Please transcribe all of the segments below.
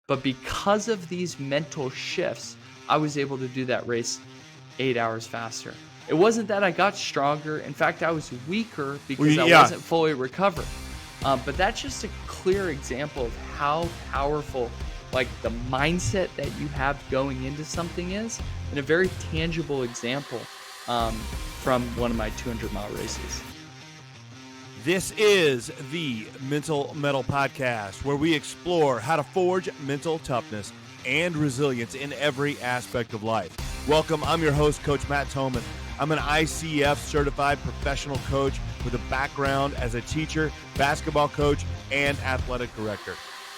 But because of these mental shifts, I was able to do that race 8 hours faster. It wasn't that I got stronger. In fact, I was weaker because I wasn't fully recovered. But that's just a clear example of how powerful like the mindset that you have going into something is, and a very tangible example from one of my 200-mile races. This is the Mental Mettle Podcast, where we explore how to forge mental toughness and resilience in every aspect of life. Welcome, I'm your host, Coach Matt Thomann. I'm an ICF certified professional coach with a background as a teacher, basketball coach, and athletic director.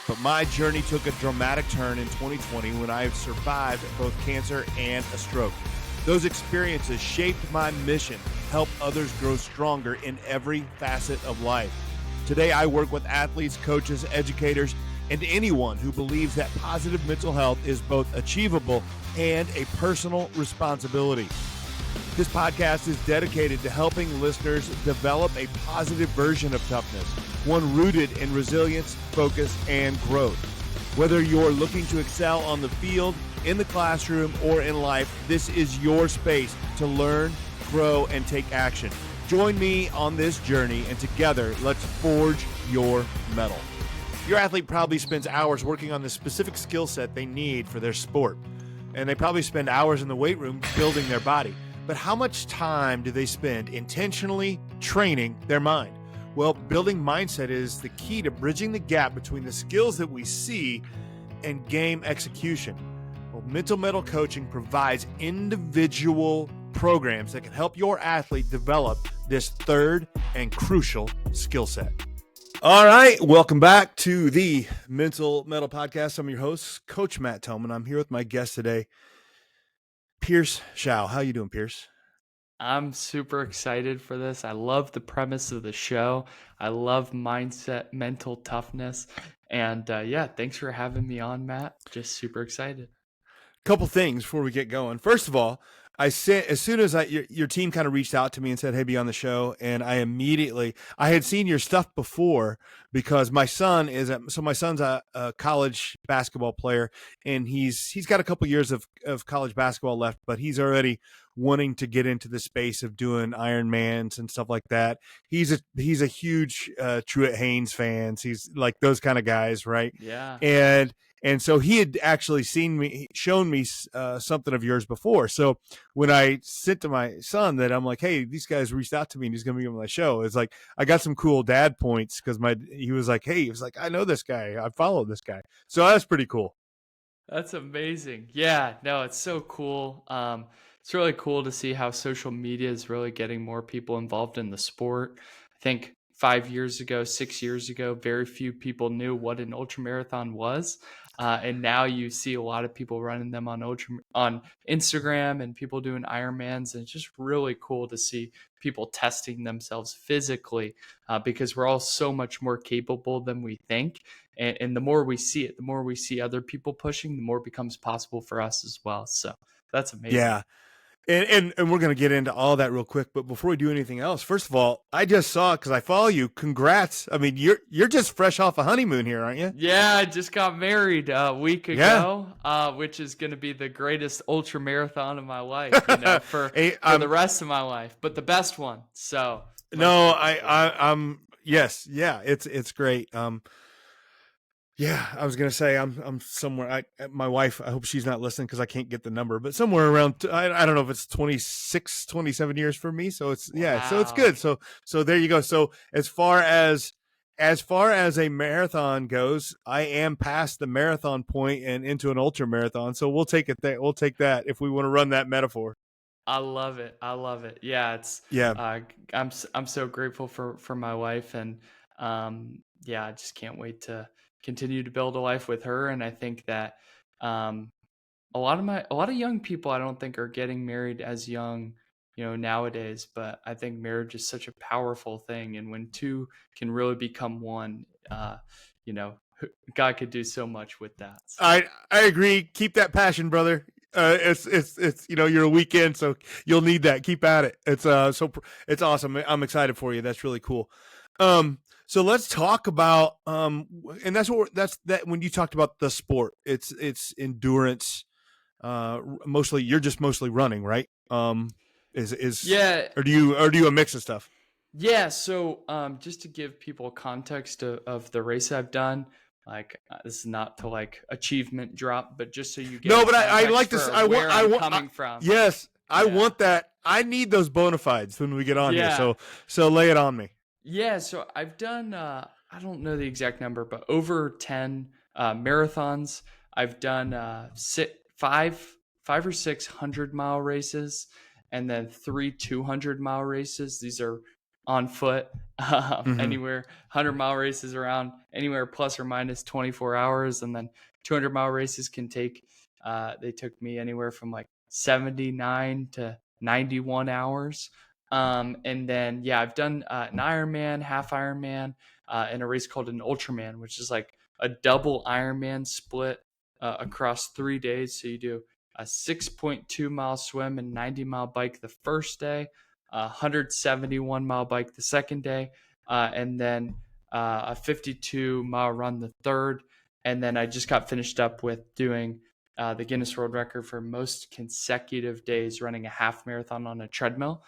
But my journey took a dramatic turn in 2020 when I survived both cancer and a stroke. Those experiences shaped my mission, help others grow stronger in every facet of life. Today, I work with athletes, coaches, educators, and anyone who believes that positive mental health is both achievable and a personal responsibility. This podcast is dedicated to helping listeners develop a positive version of toughness, one rooted in resilience, focus, and growth. Whether you're looking to excel on the field, in the classroom, or in life, this is your space to learn, grow, and take action. Join me on this journey, and together, let's forge your mettle. Your athlete probably spends hours working on the specific skill set they need for their sport, and they probably spend hours in the weight room building their body. But how much time do they spend intentionally training their mind? Well, building mindset is the key to bridging the gap between the skills that we see and game execution. Well, Mental Mettle Coaching provides individual programs that can help your athlete develop this third and crucial skill set. All right, welcome back to the Mental Mettle Podcast. I'm your host, Coach Matt Thomann. I'm here with my guest today, Pierce Showe. How you doing, Pierce? I'm super excited for this. I love the premise of the show. I love mindset, mental toughness. And thanks for having me on, Matt. Just super excited. Couple things before we get going. First of all, I said as soon as your team kind of reached out to me and said, "Hey, be on the show," and I had seen your stuff before because my son's a college basketball player, and he's got a couple years of college basketball left, but he's already wanting to get into the space of doing Ironmans and stuff like that. He's a huge Truett Haynes fan. He's like those kind of guys, right? Yeah. And so he had actually shown me something of yours before. So when I sent to my son that I'm like, "Hey, these guys reached out to me and he's going to be on my show," it's like I got some cool dad points because he was like, "I know this guy. I follow this guy." So that's pretty cool. That's amazing. Yeah, no, it's so cool. It's really cool to see how social media is really getting more people involved in the sport. I think 5 years ago, 6 years ago, very few people knew what an ultramarathon was. And now you see a lot of people running them on Instagram and people doing Ironmans. And it's just really cool to see people testing themselves physically because we're all so much more capable than we think. And the more we see it, the more we see other people pushing, the more it becomes possible for us as well. So that's amazing. Yeah. And we're going to get into all that real quick, but before we do anything else, first of all, I just saw, because I follow you, congrats. I mean, you're just fresh off a honeymoon here, aren't you? Yeah, I just got married a week ago, which is going to be the greatest ultra marathon of my life, for the rest of my life, but the best one. So no, I'm yes, yeah, it's great. Yeah, I was gonna say I'm somewhere. My wife, I hope she's not listening because I can't get the number, but somewhere around I don't know if it's 26, 27 years for me. So it's so it's good. So there you go. So as far as a marathon goes, I am past the marathon point and into an ultra marathon. So we'll take it. We'll take that if we want to run that metaphor. I love it. Yeah, I'm so grateful for my wife, and I just can't wait to continue to build a life with her. And I think that a lot of young people I don't think are getting married as young, nowadays, but I think marriage is such a powerful thing, and when two can really become one, God could do so much with that. So. I agree. Keep that passion, brother. It's you're a weekend, so you'll need that. Keep at it. It's awesome. I'm excited for you. That's really cool. So let's talk about, and that's when you talked about the sport, it's endurance, mostly, you're just mostly running, right? Yeah. Or do you a mix of stuff? Yeah. So just to give people context of the race I've done, like this is not to like achievement drop, but just so you get No, but I context like this. for I where want, I'm coming from. yes, I Yeah. want that. I need those bona fides when we get on here. Yeah. So lay it on me. Yeah, so I've done I don't know the exact number, but over 10 marathons. I've done five or 600-mile races, and then 3 200-mile races. These are on foot, anywhere 100-mile races around anywhere plus or minus 24 hours, and then 200-mile races can take they took me anywhere from like 79 to 91 hours. And then, yeah, I've done an Ironman, half Ironman, and a race called an Ultraman, which is like a double Ironman split across 3 days. So you do a 6.2-mile swim and 90-mile bike the first day, a 171-mile bike the second day, and then a 52-mile run the third. And then I just got finished up with doing the Guinness World Record for most consecutive days running a half marathon on a treadmill.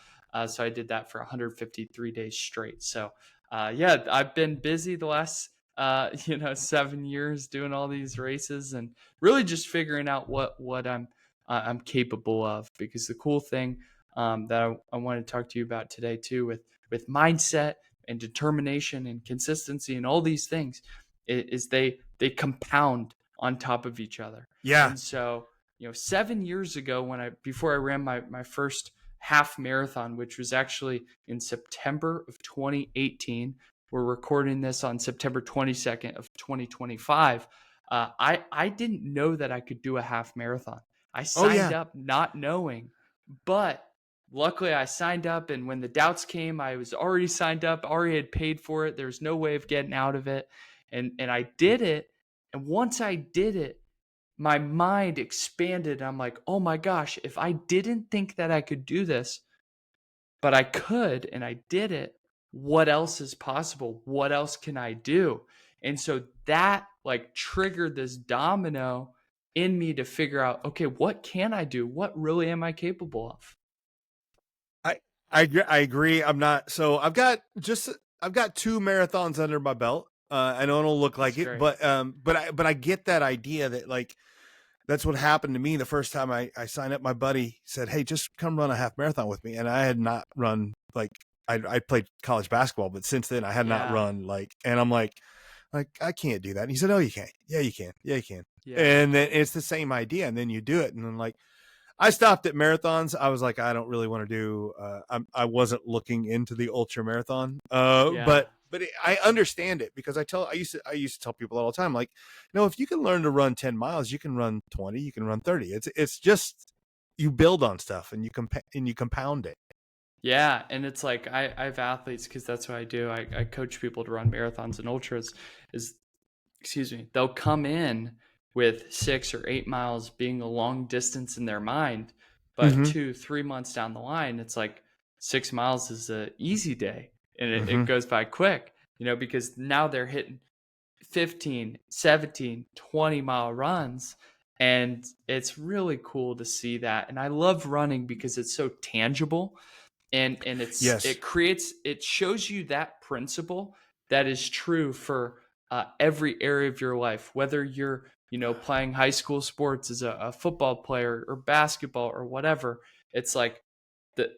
So I did that for 153 days straight. So yeah, I've been busy the last 7 years doing all these races and really just figuring out what I'm capable of. Because the cool thing that I want to talk to you about today too, with mindset and determination and consistency and all these things, is they compound on top of each other. Yeah. And so 7 years ago, before I ran my first half marathon, which was actually in September of 2018. We're recording this on September 22nd of 2025. I didn't know that I could do a half marathon. I signed up not knowing, but luckily I signed up. And when the doubts came, I was already signed up, already had paid for it. There was no way of getting out of it. And I did it. And once I did it, my mind expanded. I'm like, oh my gosh, if I didn't think that I could do this, but I could, and I did it, what else is possible? What else can I do? And so that like triggered this domino in me to figure out, okay, what can I do? What really am I capable of? I agree. I've got 2 marathons under my belt. I know I don't look like it, but I get that idea that like, that's what happened to me the first time I signed up. My buddy said, hey, just come run a half marathon with me. And I had not run, like I played college basketball, but since then I had not run and I'm like, I can't do that. And he said, oh, you can. Yeah, you can. Yeah, you can. Yeah. And then it's the same idea. And then you do it. And then like, I stopped at marathons. I was like, I don't really want to do, I wasn't looking into the ultra marathon. But I understand it because I used to tell people all the time, like, if you can learn to run 10 miles, you can run 20, you can run 30. It's just, you build on stuff and you compound it. Yeah. And it's like, I have athletes, cause that's what I do. I coach people to run marathons and ultras they'll come in with 6 or 8 miles being a long distance in their mind, but 2-3 months down the line, it's like 6 miles is an easy day. And it goes by quick, because now they're hitting 15, 17, 20-mile runs. And it's really cool to see that. And I love running because it's so tangible. And it shows you that principle that is true for every area of your life, whether you're, playing high school sports as a football player or basketball or whatever. It's like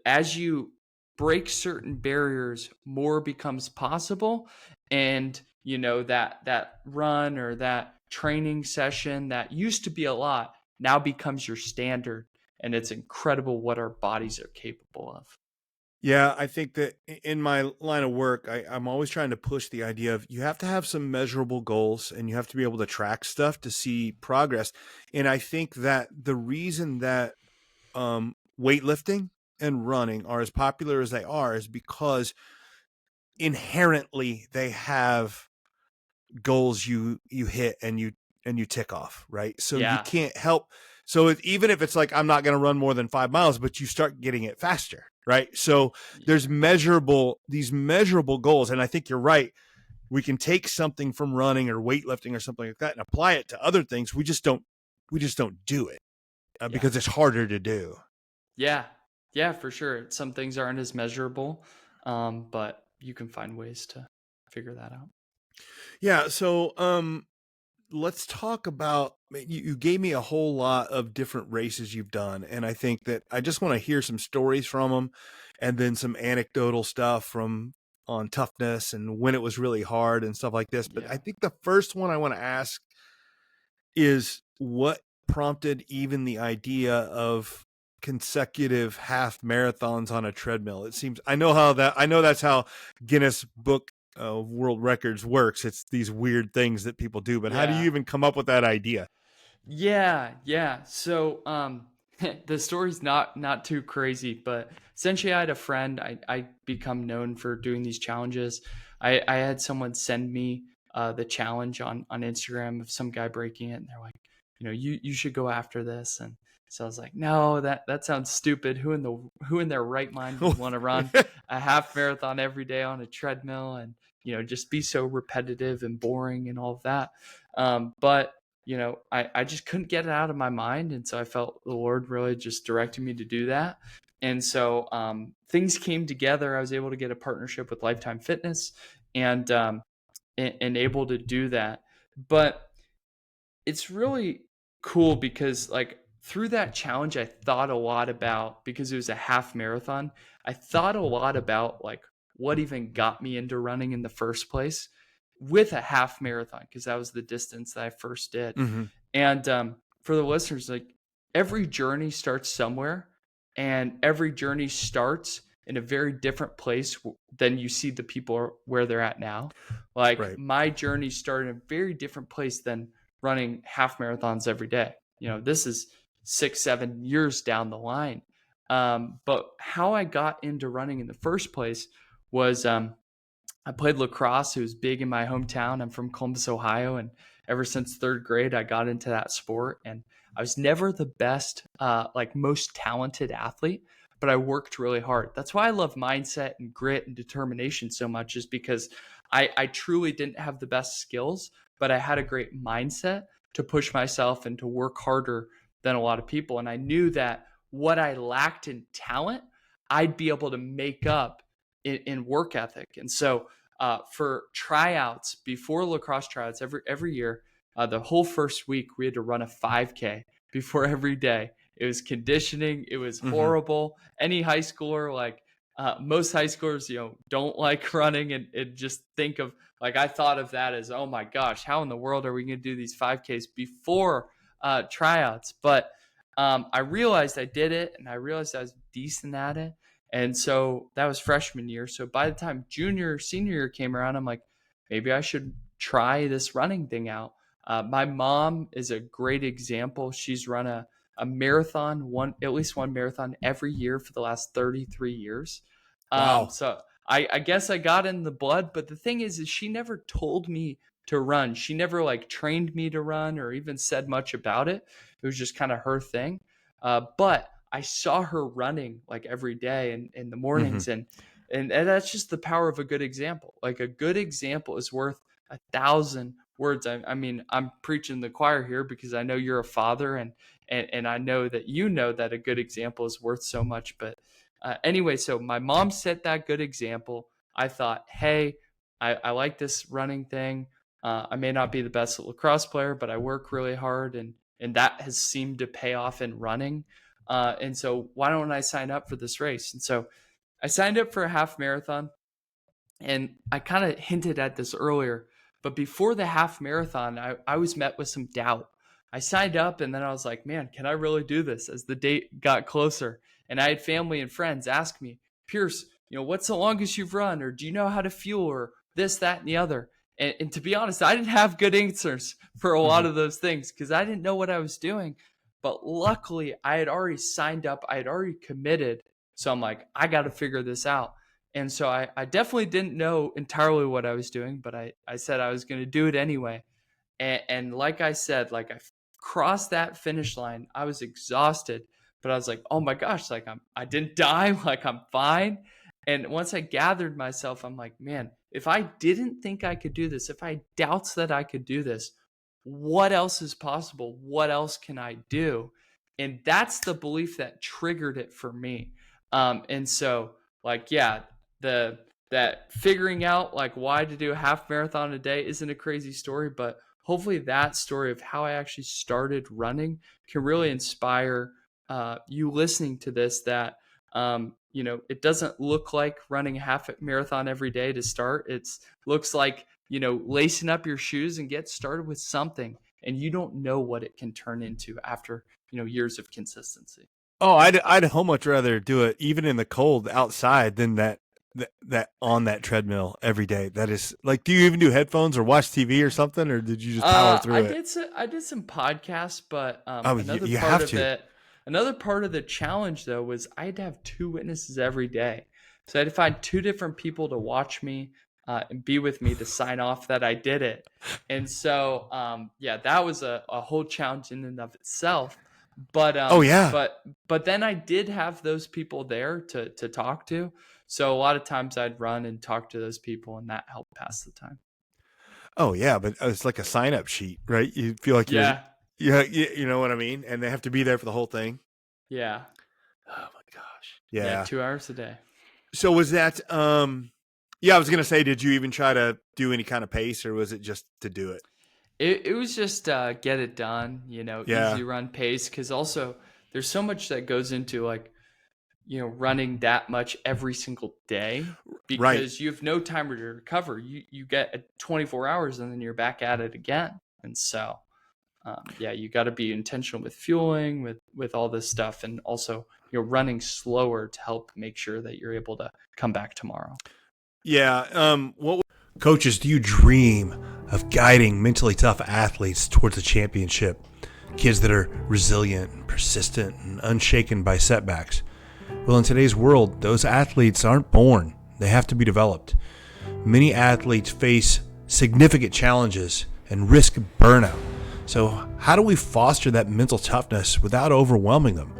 as you break certain barriers, more becomes possible. And, that run or that training session that used to be a lot now becomes your standard. And it's incredible what our bodies are capable of. Yeah, I think that in my line of work, I'm always trying to push the idea of you have to have some measurable goals and you have to be able to track stuff to see progress. And I think that the reason that weightlifting and running are as popular as they are is because inherently they have goals you hit and you tick off, right? So you can't help. So even if it's like, I'm not going to run more than 5 miles, but you start getting it faster, right? So there's these measurable goals. And I think you're right. we can take something from running or weightlifting or something like that and apply it to other things. We just don't do it because it's harder to do. Yeah. Yeah, for sure. Some things aren't as measurable, but you can find ways to figure that out. Yeah. So, let's talk about, you gave me a whole lot of different races you've done. And I think that I just want to hear some stories from them and then some anecdotal stuff on toughness and when it was really hard and stuff like this. But I think the first one I want to ask is what prompted even the idea of consecutive half marathons on a treadmill. It seems, I know that's how Guinness Book World Records works. It's these weird things that people do, but how do you even come up with that idea? Yeah. So, the story's not too crazy, but essentially I had a friend. I become known for doing these challenges. I had someone send me the challenge on Instagram of some guy breaking it, and they're like, you should go after this. And so I was like, no, that sounds stupid. Who in their right mind would want to run a half marathon every day on a treadmill and just be so repetitive and boring and all of that. But I just couldn't get it out of my mind. And so I felt the Lord really just directed me to do that. And so things came together. I was able to get a partnership with Lifetime Fitness and able to do that. But it's really cool because through that challenge, I thought a lot about, because it was a half marathon, I thought a lot about what even got me into running in the first place with a half marathon, because that was the distance that I first did. Mm-hmm. And for the listeners, every journey starts somewhere, and every journey starts in a very different place than you see the people where they're at now. Right. My journey started in a very different place than running half marathons every day. This is 6-7 years down the line. But how I got into running in the first place was I played lacrosse. It was big in my hometown. I'm from Columbus, Ohio. And ever since third grade, I got into that sport. And I was never the best, most talented athlete, but I worked really hard. That's why I love mindset and grit and determination so much, is because I truly didn't have the best skills, but I had a great mindset to push myself and to work harder than a lot of people. And I knew that what I lacked in talent, I'd be able to make up in work ethic. And so for tryouts, before lacrosse tryouts, every year, the whole first week, we had to run a 5K before every day. It was conditioning. It was horrible. Any high schooler, most high schoolers, don't like running and just think of, I thought of that as, oh my gosh, how in the world are we going to do these 5Ks before tryouts? But I realized I did it, and I realized I was decent at it. And so that was freshman year. So by the time senior year came around, I'm like, maybe I should try this running thing out. My mom is a great example. She's run a marathon, at least one marathon every year for the last 33 years. Wow. So I guess I got in the blood, but the thing is she never told me to run. She never trained me to run or even said much about it. It was just kind of her thing. But I saw her running every day and in the mornings. And that's just the power of a good example. A good example is worth 1,000 words. I mean, I'm preaching the choir here because I know you're a father and I know that that a good example is worth so much. But anyway, so my mom set that good example. I thought, hey, I like this running thing. I may not be the best lacrosse player, but I work really hard, and that has seemed to pay off in running. And so why don't I sign up for this race? And so I signed up for a half marathon, and I kind of hinted at this earlier, but before the half marathon, I was met with some doubt. I signed up, and then I was like, man, can I really do this as the date got closer? And I had family and friends ask me, Pierce, what's the longest you've run? Or do you know how to fuel, or this, that, and the other? And to be honest, I didn't have good answers for a lot of those things because I didn't know what I was doing. But luckily, I had already signed up. I had already committed. So I'm like, I got to figure this out. And so I definitely didn't know entirely what I was doing, but I said I was going to do it anyway. And like I said, I crossed that finish line. I was exhausted, but I was like, oh my gosh, I didn't die. I'm fine. And once I gathered myself, I'm like, man, if I didn't think I could do this, if I had doubts that I could do this, what else is possible? What else can I do? And that's the belief that triggered it for me. And so like, yeah, that figuring out like why to do a half marathon a day isn't a crazy story, but hopefully that story of how I actually started running can really inspire you listening to this, that it doesn't look like running a half marathon every day to start. It looks like, lacing up your shoes and get started with something, and you don't know what it can turn into after, years of consistency. Oh, I'd how much rather do it even in the cold outside than that on that treadmill every day. That is like, do you even do headphones or watch TV or something, or did you just power through it? I did some podcasts, but another part of the challenge though was I had to have 2 witnesses every day. So I had to find 2 different people to watch me and be with me to sign off that I did it. And so, that was a whole challenge in and of itself. But but then I did have those people there to talk to. So a lot of times I'd run and talk to those people, and that helped pass the time. Oh yeah, but it's like a sign-up sheet, right? You feel like you know what I mean? And they have to be there for the whole thing. Yeah. Oh my gosh. Yeah. 2 hours a day. So was that I was going to say, did you even try to do any kind of pace, or was it just to do it? It was just get it done, easy run pace. Cause also there's so much that goes into like, running that much every single day, because you have no time to recover. You get 24 hours and then you're back at it again. And so, you got to be intentional with fueling, with all this stuff. And also running slower to help make sure that you're able to come back tomorrow. Yeah. Coaches, do you dream of guiding mentally tough athletes towards a championship? Kids that are resilient, persistent, and unshaken by setbacks. Well, in today's world, those athletes aren't born. They have to be developed. Many athletes face significant challenges and risk burnout. So how do we foster that mental toughness without overwhelming them?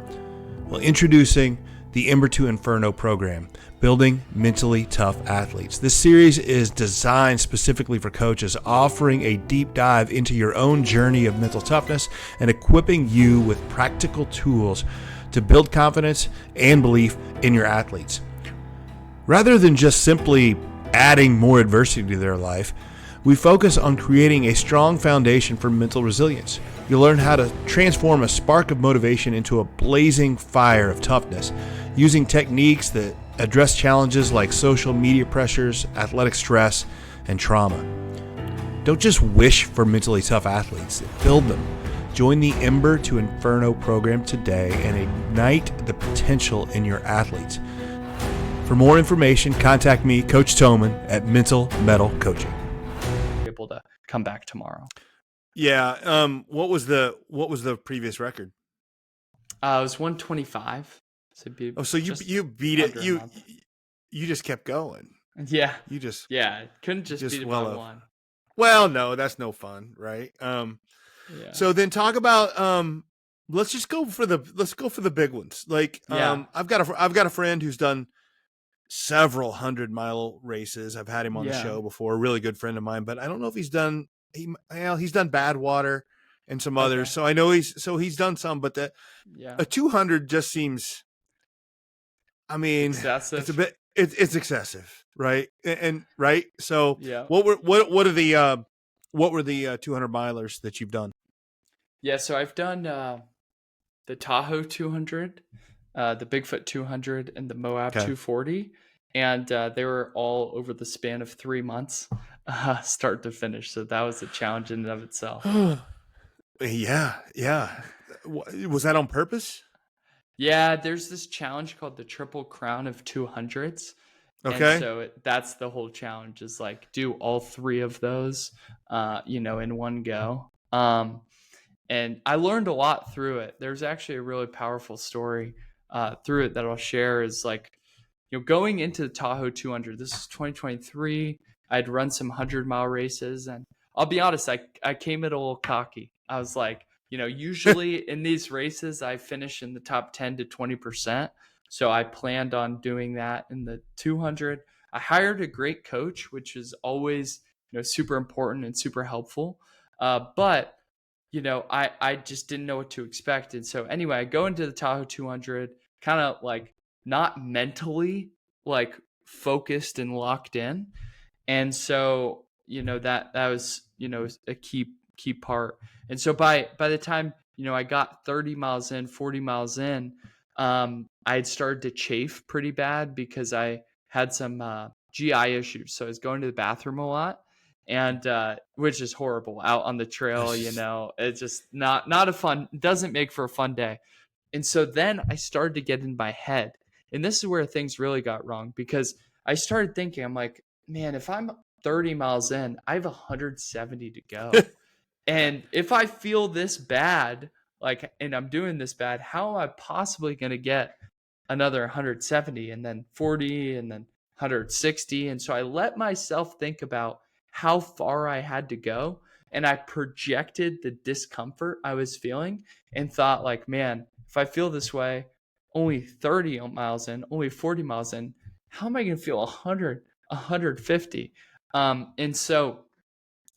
Well, introducing the Ember to Inferno program, Building Mentally Tough Athletes. This series is designed specifically for coaches, offering a deep dive into your own journey of mental toughness and equipping you with practical tools to build confidence and belief in your athletes. Rather than just simply adding more adversity to their life, we focus on creating a strong foundation for mental resilience. You'll learn how to transform a spark of motivation into a blazing fire of toughness, using techniques that address challenges like social media pressures, athletic stress, and trauma. Don't just wish for mentally tough athletes, build them. Join the Ember to Inferno program today and ignite the potential in your athletes. For more information, contact me, Coach Thomann, at Mental Mettle Coaching. Able to come back tomorrow. Yeah. What was the previous record? It was 125. So you beat it. You just kept going. Yeah. Couldn't just beat it by one. Well, no, that's no fun, right? So then talk about let's go for the big ones. Like I've got a friend who's done several 100-mile races. I've had him on the show before, a really good friend of mine, but I don't know if he's done Badwater and some others. So I know he's done some, but a 200 just seems, I mean, excessive. It's a bit it's excessive, right? And right. So what were the 200 milers that you've done? Yeah, so I've done the Tahoe 200, the Bigfoot 200, and the Moab 240, and they were all over the span of 3 months, start to finish. So that was a challenge in and of itself. Yeah. Was that on purpose? Yeah, there's this challenge called the Triple Crown of 200s. Okay. And so that's the whole challenge, is like do all 3 of those, in one go. And I learned a lot through it. There's actually a really powerful story through it that I'll share. Is like, going into the Tahoe 200, this is 2023. I'd run some 100-mile races, and I'll be honest, I came in a little cocky. I was like, usually in these races, I finish in the top 10 to 20%. So I planned on doing that in the 200. I hired a great coach, which is always, super important and super helpful. But I just didn't know what to expect. And so anyway, I go into the Tahoe 200 kind of like not mentally like focused and locked in. And so, that was, a key part. And so by the time, I got 30 miles in, 40 miles in, I had started to chafe pretty bad because I had some GI issues. So I was going to the bathroom a lot, and which is horrible out on the trail. It's just not a fun, doesn't make for a fun day. And so then I started to get in my head, and this is where things really got wrong, because I started thinking, I'm like, man, if I'm 30 miles in, I have 170 to go. And if I feel this bad, like, and I'm doing this bad, how am I possibly going to get another 170 and then 40 and then 160? And so I let myself think about how far I had to go, and I projected the discomfort I was feeling and thought, like, man, if I feel this way, only 30 miles in, only 40 miles in, how am I going to feel 100, 150? And so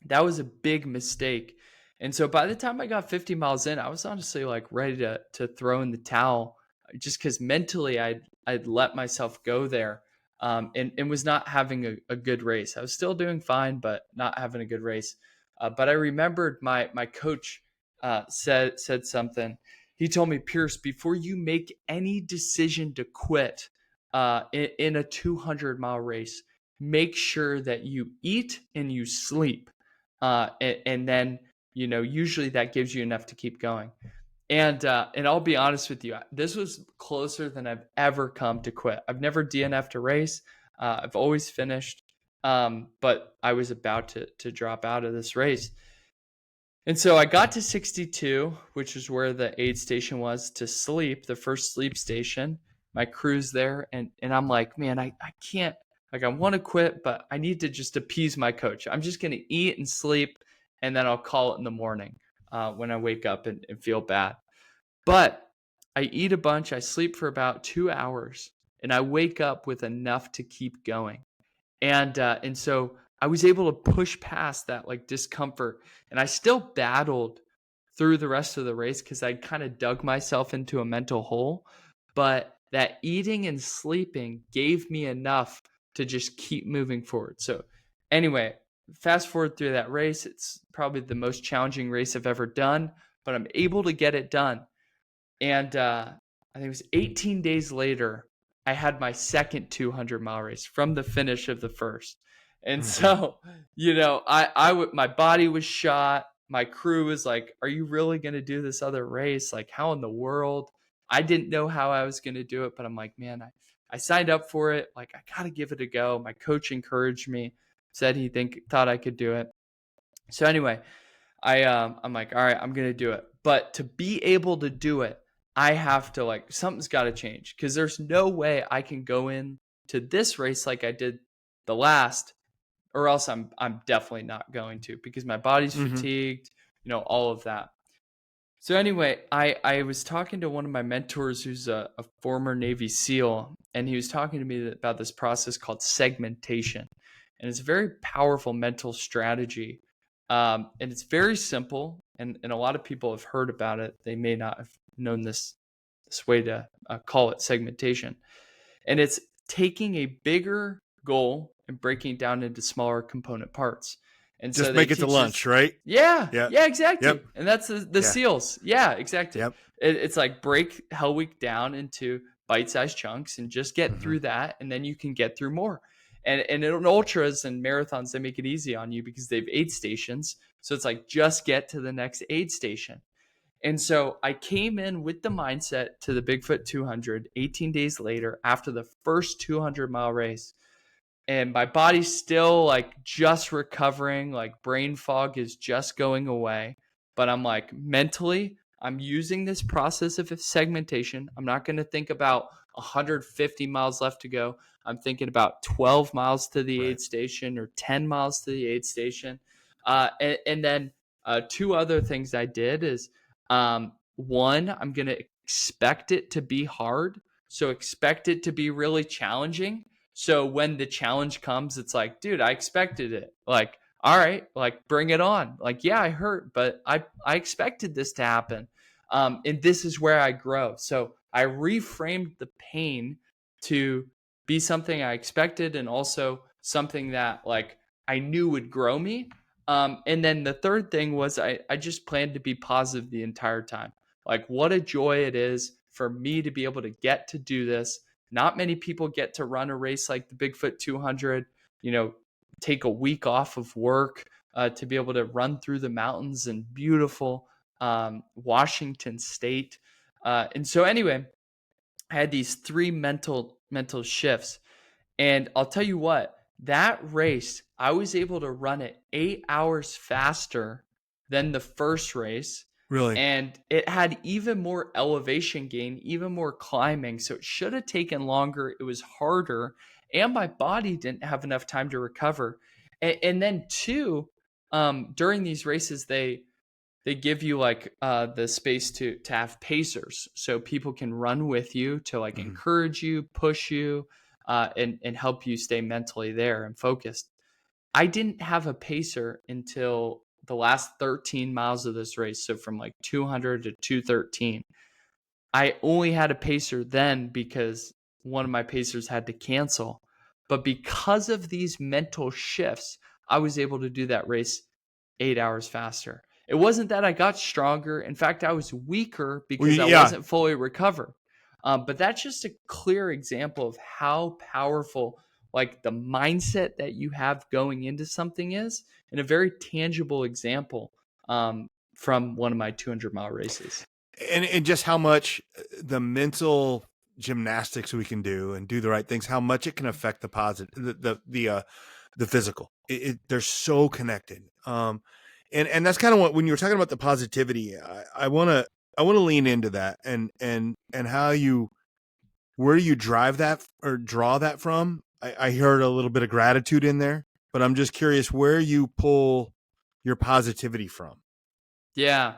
that was a big mistake. And so by the time I got 50 miles in, I was honestly like ready to throw in the towel, just because mentally I'd let myself go there, and was not having a good race. I was still doing fine, but not having a good race. But I remembered my coach said something. He told me, Pierce, before you make any decision to quit in a 200-mile race, make sure that you eat and you sleep. And then, usually that gives you enough to keep going. And I'll be honest with you, this was closer than I've ever come to quit. I've never DNF'd a race. I've always finished. But I was about to drop out of this race. And so I got to 62, which is where the aid station was, to sleep, the first sleep station. My crew's there, and I'm like, man, I can't, like, I want to quit, but I need to just appease my coach. I'm just going to eat and sleep, and then I'll call it in the morning when I wake up and feel bad. But I eat a bunch, I sleep for about 2 hours, and I wake up with enough to keep going. And so I was able to push past that like discomfort, and I still battled through the rest of the race because I kind of dug myself into a mental hole. But that eating and sleeping gave me enough to just keep moving forward. So anyway, fast forward through that race. It's probably the most challenging race I've ever done, but I'm able to get it done. And I think it was 18 days later, I had my second 200-mile race from the finish of the first. And so, my body was shot. My crew was like, are you really going to do this other race? Like, how in the world? I didn't know how I was going to do it, but I'm like, man, I signed up for it. Like, I got to give it a go. My coach encouraged me, said he thought I could do it. So anyway, I'm like, all right, I'm going to do it. But to be able to do it, I have to, like, something's got to change, because there's no way I can go in to this race like I did the last, or else I'm definitely not going to, because my body's fatigued, all of that. So anyway, I was talking to one of my mentors who's a former Navy SEAL, and he was talking to me about this process called segmentation. And it's a very powerful mental strategy. And it's very simple, and a lot of people have heard about it. They may not have known this way to call it segmentation. And it's taking a bigger goal and breaking it down into smaller component parts. And just so make it to lunch, right? Yeah, exactly. Yep. And that's the SEALs. Yeah, exactly. Yep. It's like break Hell Week down into bite-sized chunks and just get through that, and then you can get through more. And in ultras and marathons, they make it easy on you because they have aid stations. So it's like, just get to the next aid station. And so I came in with the mindset to the Bigfoot 200 18 days later after the first 200-mile race. And my body's still like just recovering, like brain fog is just going away. But I'm like, mentally, I'm using this process of segmentation. I'm not going to think about 150 miles left to go. I'm thinking about 12 miles to the aid station or 10 miles to the aid station. And then two other things I did is, one, I'm going to expect it to be hard. So expect it to be really challenging. So when the challenge comes, it's like, dude, I expected it. Like, all right, like bring it on. Like, yeah, I hurt, but I expected this to happen. And this is where I grow. So I reframed the pain to be something I expected and also something that like I knew would grow me. And then the third thing was I just planned to be positive the entire time. Like, what a joy it is for me to be able to get to do this. Not many people get to run a race like the Bigfoot 200, take a week off of work to be able to run through the mountains in beautiful Washington State. And so anyway, I had these three mental shifts. And I'll tell you what, that race, I was able to run it 8 hours faster than the first race. Really? And it had even more elevation gain, even more climbing. So it should have taken longer. It was harder. And my body didn't have enough time to recover. And then two, during these races, they give you like the space to have pacers, so people can run with you to like encourage you, push you, and help you stay mentally there and focused. I didn't have a pacer until the last 13 miles of this race, so from like 200 to 213. I only had a pacer then because one of my pacers had to cancel. But because of these mental shifts, I was able to do that race 8 hours faster. It wasn't that I got stronger. In fact, I was weaker because I wasn't fully recovered. But that's just a clear example of how powerful like the mindset that you have going into something is, and a very tangible example from one of my 200-mile races. And just how much the mental gymnastics we can do and do the right things, how much it can affect the positive, the physical. They're so connected. And that's kind of what, when you were talking about the positivity, I want to lean into that and how where you drive that or draw that from. I heard a little bit of gratitude in there, but I'm just curious where you pull your positivity from. Yeah.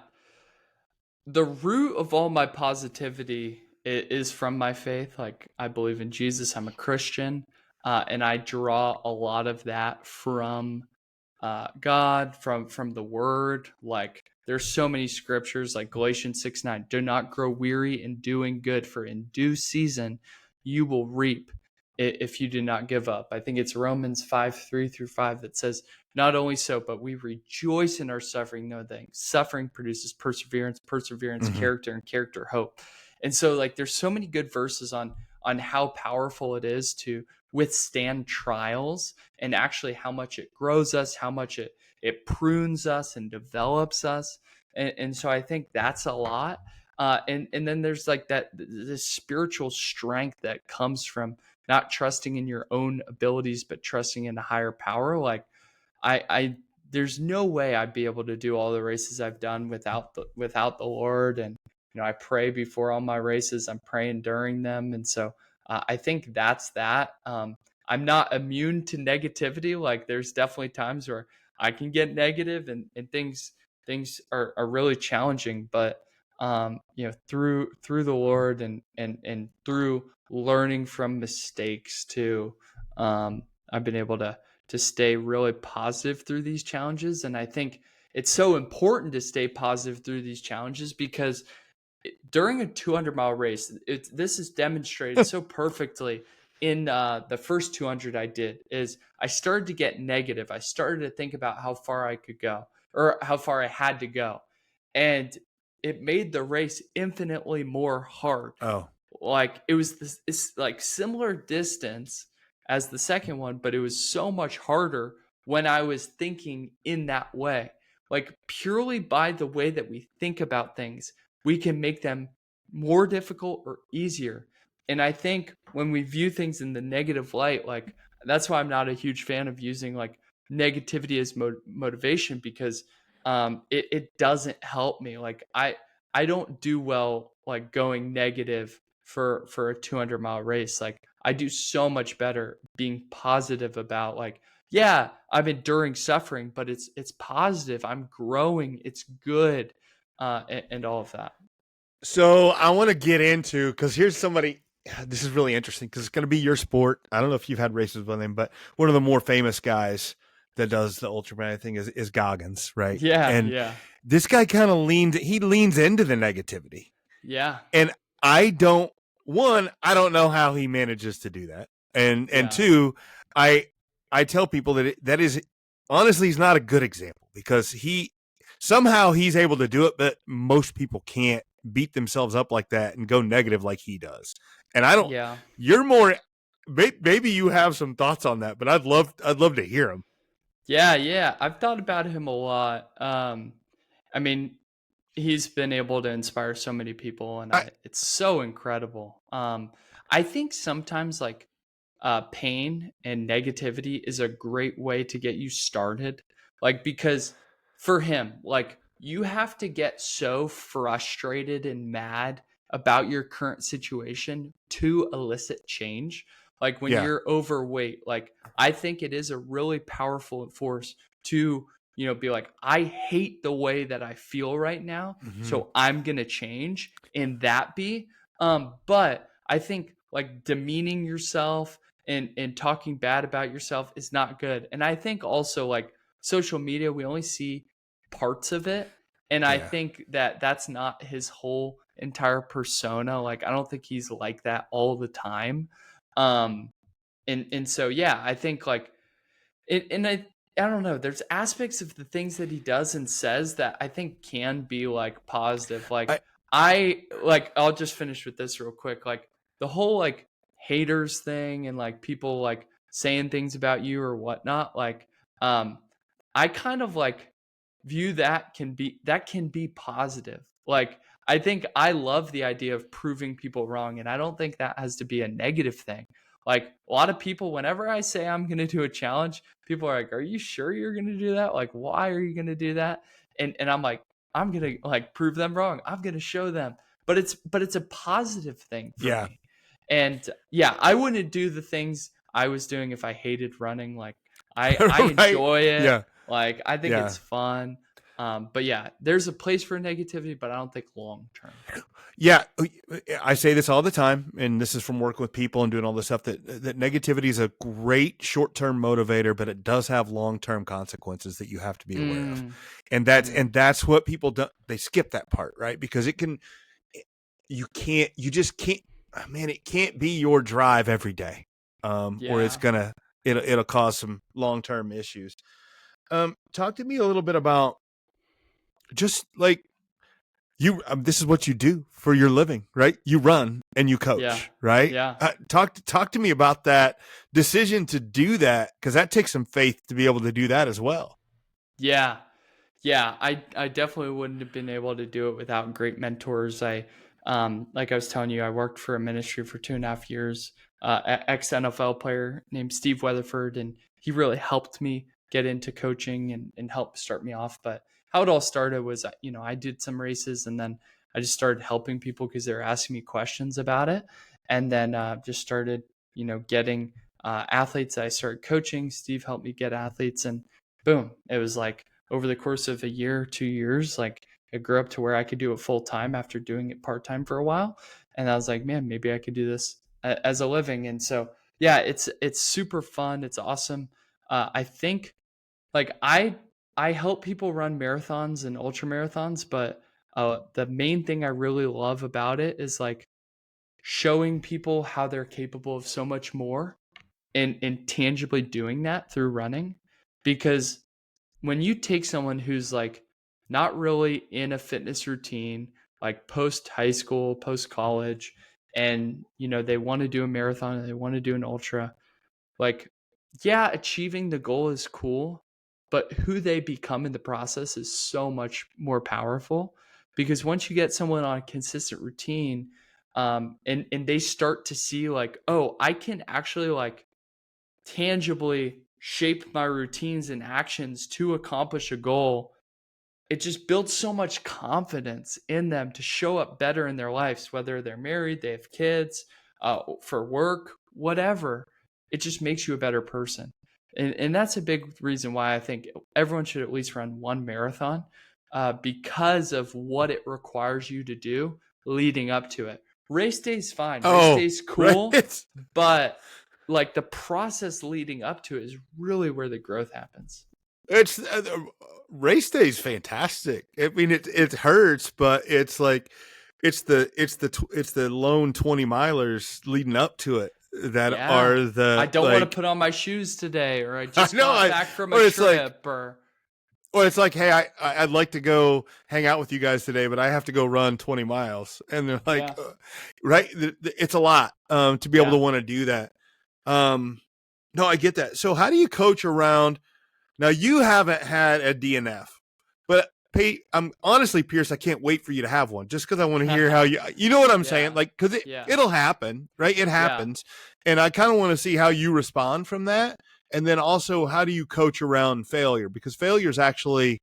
The root of all my positivity is from my faith. Like, I believe in Jesus. I'm a Christian. And I draw a lot of that from God, from the word. Like, there's so many scriptures like Galatians 6:9. Do not grow weary in doing good, for in due season you will reap if you do not give up. I think it's Romans 5:3-5 that says, not only so, but we rejoice in our suffering, knowing that suffering produces perseverance, character, and character, hope. And so like there's so many good verses on how powerful it is to withstand trials, and actually how much it grows us, how much it prunes us and develops us. And so I think that's a lot. And then there's like this spiritual strength that comes from not trusting in your own abilities, but trusting in a higher power. Like I there's no way I'd be able to do all the races I've done without the Lord. And I pray before all my races. I'm praying during them. And so I think that's that. I'm not immune to negativity. Like, there's definitely times where I can get negative and things are really challenging. But through the Lord and through learning from mistakes too, I've been able to stay really positive through these challenges. And I think it's so important to stay positive through these challenges because during a 200-mile race, this is demonstrated so perfectly in the first 200 I did. Is I started to get negative. I started to think about how far I could go or how far I had to go. And it made the race infinitely more hard. Oh, Like, it was this like similar distance as the second one, but it was so much harder when I was thinking in that way. Like, purely by the way that we think about things, we can make them more difficult or easier. And I think when we view things in the negative light, like, that's why I'm not a huge fan of using like negativity as motivation, because it doesn't help me. Like, I don't do well like going negative for a 200-mile race. Like, I do so much better being positive about like, yeah, I'm enduring suffering, but it's positive. I'm growing. It's good, and all of that. so I want to get into, because here's somebody this is really interesting because it's going to be your sport. I don't know if you've had races with him, but one of the more famous guys that does the ultraman thing is Goggins, right? Yeah, And yeah, this guy kind of leans into the negativity. yeah, And I don't know how he manages to do that. And yeah, two, I tell people that is honestly, he's not a good example because he's able to do it, but most people can't beat themselves up like that and go negative like he does. And yeah. you're more, maybe you have some thoughts on that, but I'd love to hear them. Yeah, yeah. I've thought about him a lot. I mean, he's been able to inspire so many people, and it's so incredible. I think sometimes like pain and negativity is a great way to get you started. Like, because for him, like, you have to get so frustrated and mad about your current situation to elicit change. Like, when Yeah. you're overweight, like, I think it is a really powerful force to, be like, I hate the way that I feel right now. Mm-hmm. So I'm going to change and that be. But I think like demeaning yourself and talking bad about yourself is not good. And I think also like social media, we only see parts of it. And I Yeah. think that that's not his whole entire persona. Like, I don't think he's like that all the time. And so, yeah, I think like it, and I don't know, there's aspects of the things that he does and says that I think can be like positive. Like, I'll just finish with this real quick. Like, the whole like haters thing and like people like saying things about you or whatnot, like I kind of like view that can be positive. Like, I think I love the idea of proving people wrong, and I don't think that has to be a negative thing. Like, a lot of people, whenever I say I'm going to do a challenge, people are like, are you sure you're going to do that? Like, why are you going to do that? And I'm like, I'm going to like prove them wrong. I'm going to show them. But it's a positive thing for Yeah. me. And yeah, I wouldn't do the things I was doing if I hated running. Like, I Right? enjoy it. Yeah. Like, I think Yeah. it's fun. But yeah, there's a place for negativity, but I don't think long term. Yeah, I say this all the time, and this is from working with people and doing all this stuff, that negativity is a great short-term motivator, but it does have long-term consequences that you have to be aware of. And that's what people do. They skip that part, right? Because it can't be your drive every day. Or it'll cause some long-term issues. Talk to me a little bit about just like, this is what you do for your living, right? You run and you coach, right? Yeah. Talk to me about that decision to do that, because that takes some faith to be able to do that as well. Yeah. Yeah. I definitely wouldn't have been able to do it without great mentors. Like I was telling you, I worked for a ministry for 2.5 years, ex NFL player named Steve Weatherford, and he really helped me get into coaching and help start me off. But how it all started was, I did some races, and then I just started helping people because they were asking me questions about it. And then just started, getting athletes. I started coaching. Steve helped me get athletes, and boom, it was like over the course of a year, 2 years, like it grew up to where I could do it full time after doing it part time for a while. And I was like, man, maybe I could do this as a living. And so, yeah, it's super fun. It's awesome. I think like I help people run marathons and ultra marathons, but the main thing I really love about it is like showing people how they're capable of so much more and tangibly doing that through running. Because when you take someone who's like not really in a fitness routine, like post high school, post college, and they want to do a marathon and they want to do an ultra, like, yeah, achieving the goal is cool, but who they become in the process is so much more powerful. Because once you get someone on a consistent routine, and they start to see like, oh, I can actually like tangibly shape my routines and actions to accomplish a goal, it just builds so much confidence in them to show up better in their lives, whether they're married, they have kids, for work, whatever. It just makes you a better person. And that's a big reason why I think everyone should at least run one marathon, because of what it requires you to do leading up to it. Race day's fine. Race Oh, day's cool, right. but like the process leading up to it is really where the growth happens. It's race day is fantastic. I mean, it hurts, but it's like it's the lone 20 milers leading up to it that are the. I don't want to put on my shoes today, or I just got back from a it's trip, or it's like, hey, I'd like to go hang out with you guys today, but I have to go run 20 miles, and they're like, right? It's a lot to be able to want to do that. No, I get that. So how do you coach around? Now, you haven't had a DNF, but honestly, Pierce, I can't wait for you to have one just because I want to hear how you know what I'm saying? Like, because it'll happen, right? It happens. And I kind of want to see how you respond from that. And then also, how do you coach around failure? Because failure is actually,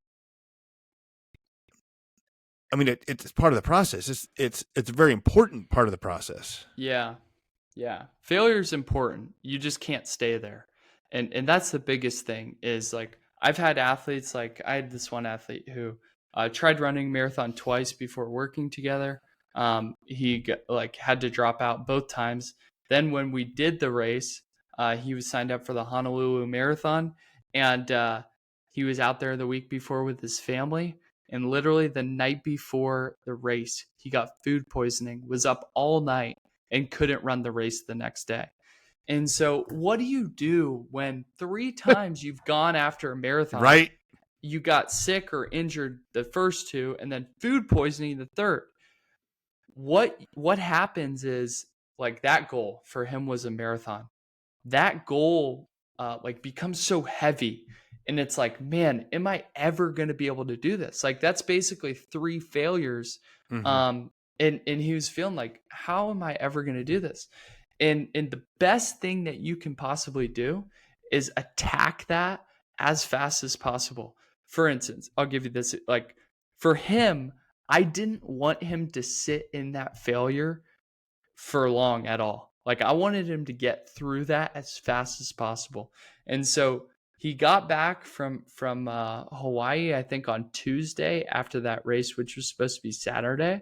I mean, it's part of the process. It's a very important part of the process. Yeah. Failure is important. You just can't stay there. And that's the biggest thing is like, I've had athletes, like I had this one athlete who tried running marathon twice before working together. He had to drop out both times. Then when we did the race, he was signed up for the Honolulu Marathon, and he was out there the week before with his family. And literally the night before the race, he got food poisoning, was up all night, and couldn't run the race the next day. And so what do you do when 3 times you've gone after a marathon, right? You got sick or injured the first 2, and then food poisoning the third? What happens is, like, that goal for him was a marathon. That goal becomes so heavy, and it's like, man, am I ever going to be able to do this? Like, that's basically 3 failures. Mm-hmm. And he was feeling like, how am I ever going to do this? And the best thing that you can possibly do is attack that as fast as possible. For instance, I'll give you this. Like, for him, I didn't want him to sit in that failure for long at all. Like, I wanted him to get through that as fast as possible. And so he got back from Hawaii, I think on Tuesday after that race, which was supposed to be Saturday.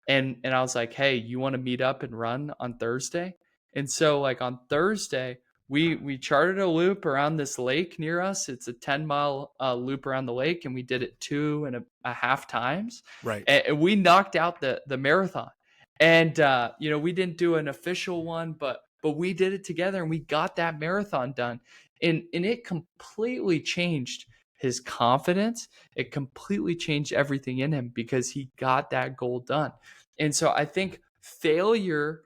And I was like, hey, you want to meet up and run on Thursday? And so, like, on Thursday, we charted a loop around this lake near us. It's a 10-mile loop around the lake, and we did it 2.5 times. Right. And we knocked out the marathon. And we didn't do an official one, but we did it together, and we got that marathon done. And it completely changed his confidence. It completely changed everything in him because he got that goal done. And so I think failure,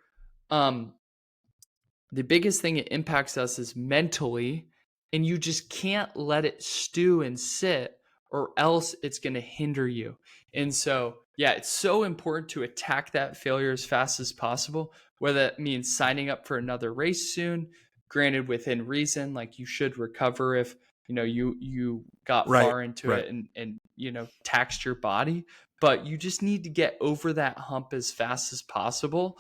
the biggest thing it impacts us is mentally, and you just can't let it stew and sit, or else it's going to hinder you. And so, it's so important to attack that failure as fast as possible, whether that means signing up for another race soon, granted within reason, like you should recover if, you got far into it and taxed your body, but you just need to get over that hump as fast as possible,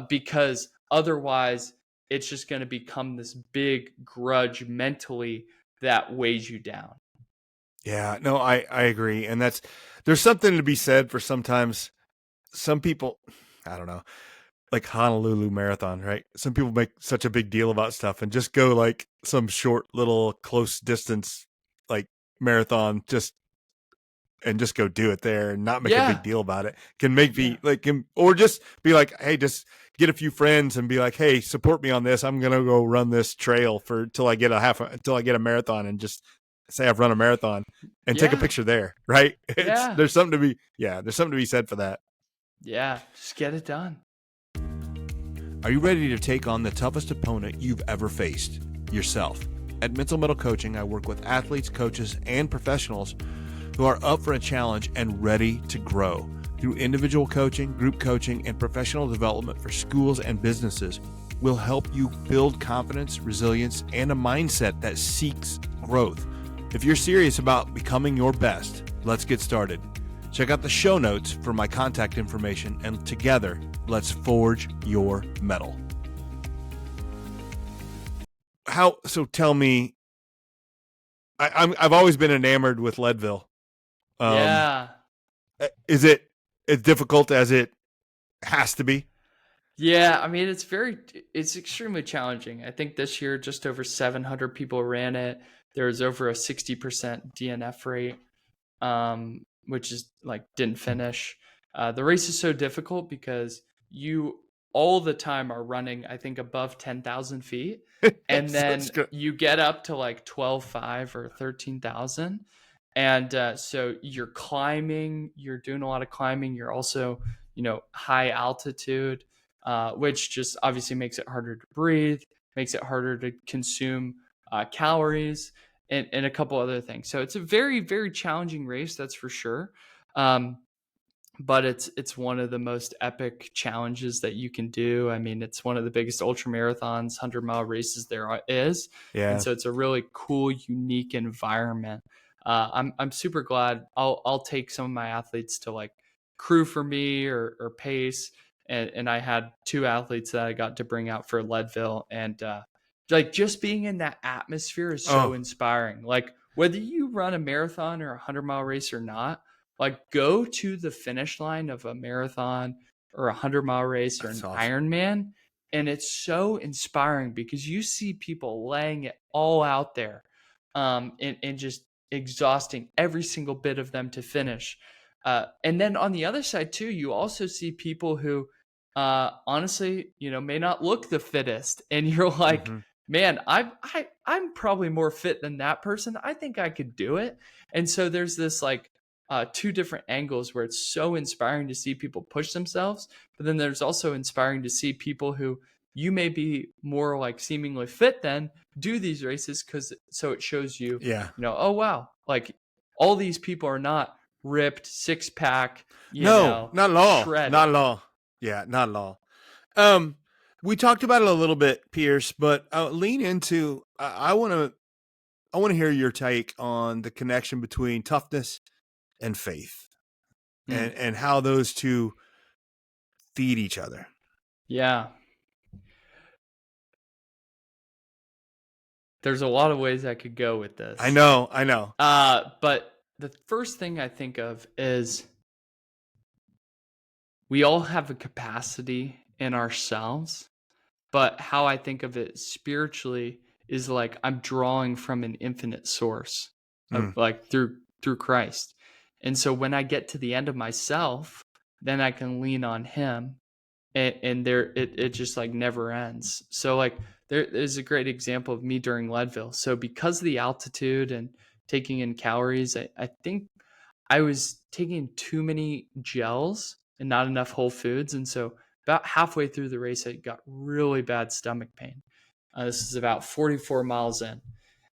because otherwise it's just going to become this big grudge mentally that weighs you down. Yeah, no, I agree. And there's something to be said for sometimes some people, I don't know, like Honolulu Marathon, right? Some people make such a big deal about stuff and just go like some short little close distance, like marathon, just go do it there and not make a big deal about it. Or just be like, hey, just get a few friends and be like, hey, support me on this. I'm going to go run this trail till I get a marathon, and just say I've run a marathon and take a picture there. Right. There's something to be said for that. Yeah. Just get it done. Are you ready to take on the toughest opponent you've ever faced? Yourself. At Mental Mettle Coaching, I work with athletes, coaches, and professionals who are up for a challenge and ready to grow. Through individual coaching, group coaching, and professional development for schools and businesses, we'll help you build confidence, resilience, and a mindset that seeks growth. If you're serious about becoming your best, let's get started. Check out the show notes for my contact information, and together, let's forge your mettle. So tell me, I've always been enamored with Leadville. Is it as difficult as it has to be? Yeah, I mean, it's extremely challenging. I think this year just over 700 people ran it. There was over a 60% DNF rate, which is like didn't finish. The race is so difficult because you all the time are running, I think, above 10,000 feet. And So then it's good. you get up to like 12,500 or 13,000. And so you're climbing, you're doing a lot of climbing. You're also, high altitude, which just obviously makes it harder to breathe, makes it harder to consume calories, and a couple other things. So it's a very, very challenging race, that's for sure. Um, but it's one of the most epic challenges that you can do. I mean, it's one of the biggest ultra marathons, 100-mile races there is. And Yeah. so it's a really cool, unique environment. I'm super glad. I'll take some of my athletes to like crew for me or pace. And I had 2 athletes that I got to bring out for Leadville. And like just being in that atmosphere is so Oh, inspiring. Like whether you run a marathon or a 100-mile race or not, like go to the finish line of a marathon or a 100-mile race or an that's awesome. Ironman. And it's so inspiring because you see people laying it all out there, and just exhausting every single bit of them to finish. And then on the other side too, you also see people who honestly, may not look the fittest. And you're like, Mhm. man, I'm probably more fit than that person. I think I could do it. And so there's this like 2 different angles where it's so inspiring to see people push themselves, but then there's also inspiring to see people who you may be more like seemingly fit than do these races so it shows you, Yeah. oh wow, like all these people are not ripped 6-pack, No, not at all. shredded. Not at all. Yeah, not at all. We talked about it a little bit, Pierce, but lean into. I want to hear your take on the connection between toughness and faith, Mm, and how those two feed each other. yeah. There's a lot of ways I could go with this. I know. But the first thing I think of is we all have a capacity in ourselves, but how I think of it spiritually is like I'm drawing from an infinite source of Mm, like through Christ. And so when I get to the end of myself, then I can lean on him, and there it just like never ends. So like there's a great example of me during Leadville. So because of the altitude and taking in calories, I think I was taking too many gels and not enough whole foods. And so about halfway through the race, I got really bad stomach pain. This is about 44 miles in.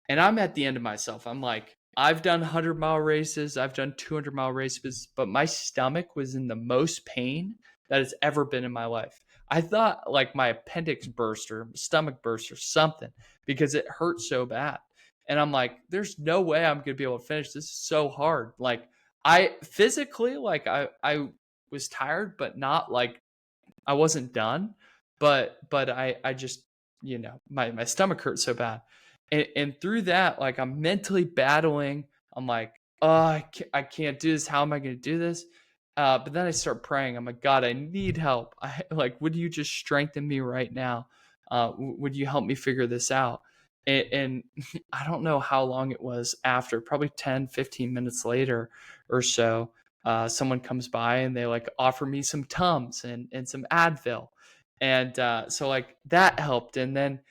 And I'm at the end of myself. I'm like, I've done 100-mile races, I've done 200-mile races, but my stomach was in the most pain that it's ever been in my life. I thought like my appendix burst or stomach burst or something because it hurt so bad. And I'm like, there's no way I'm going to be able to finish. This is so hard. Like I physically, like I was tired, but not like I wasn't done. But I just, my stomach hurt so bad. And through that, like I'm mentally battling. I'm like, oh, I can't do this. How am I going to do this? But then I start praying. I'm like, God, I need help. Would you just strengthen me right now? Would you help me figure this out? And I don't know how long it was after, probably 10, 15 minutes later or so, someone comes by and they like offer me some Tums and some Advil. And so like that helped. And then,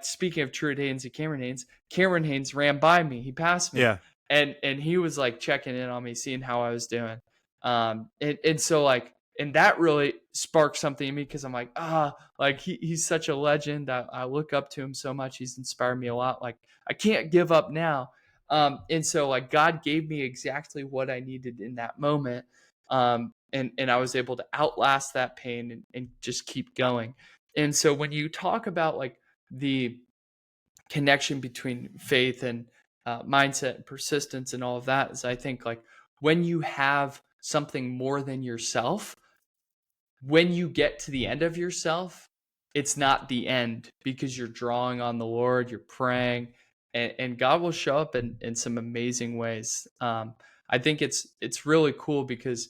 speaking of Truett Haynes and Cameron Haynes ran by me. He passed me. yeah. And he was like checking in on me, seeing how I was doing. And so like, and that really sparked something in me because I'm like, like he's such a legend. I look up to him so much. He's inspired me a lot. Like I can't give up now. And so like God gave me exactly what I needed in that moment. And I was able to outlast that pain and just keep going. And so when you talk about like the connection between faith and mindset and persistence and all of that, is I think like when you have something more than yourself, when you get to the end of yourself, it's not the end because you're drawing on the Lord, you're praying, and God will show up in some amazing ways. I think it's really cool because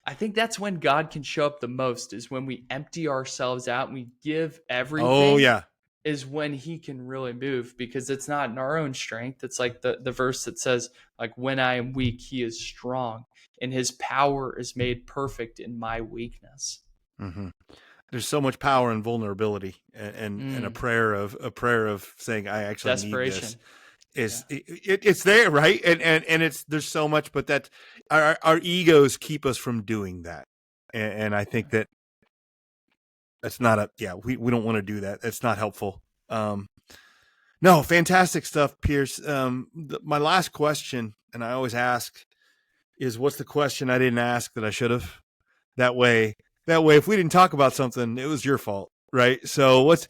I think that's when God can show up the most, is when we empty ourselves out and we give everything. Oh, yeah. Is when he can really move, because it's not in our own strength. It's like the verse that says, like, when I am weak, he is strong, and his power is made perfect in my weakness. Mm-hmm. There's so much power in vulnerability, and a prayer of saying, I actually Desperation. need this. It's there, right? And it's, there's so much, but that our egos keep us from doing that. And I think that's not we don't want to do that. That's not helpful. No, fantastic stuff, Pierce. My last question, and I always ask, is what's the question I didn't ask that I should have? That way, if we didn't talk about something, it was your fault, right? So what's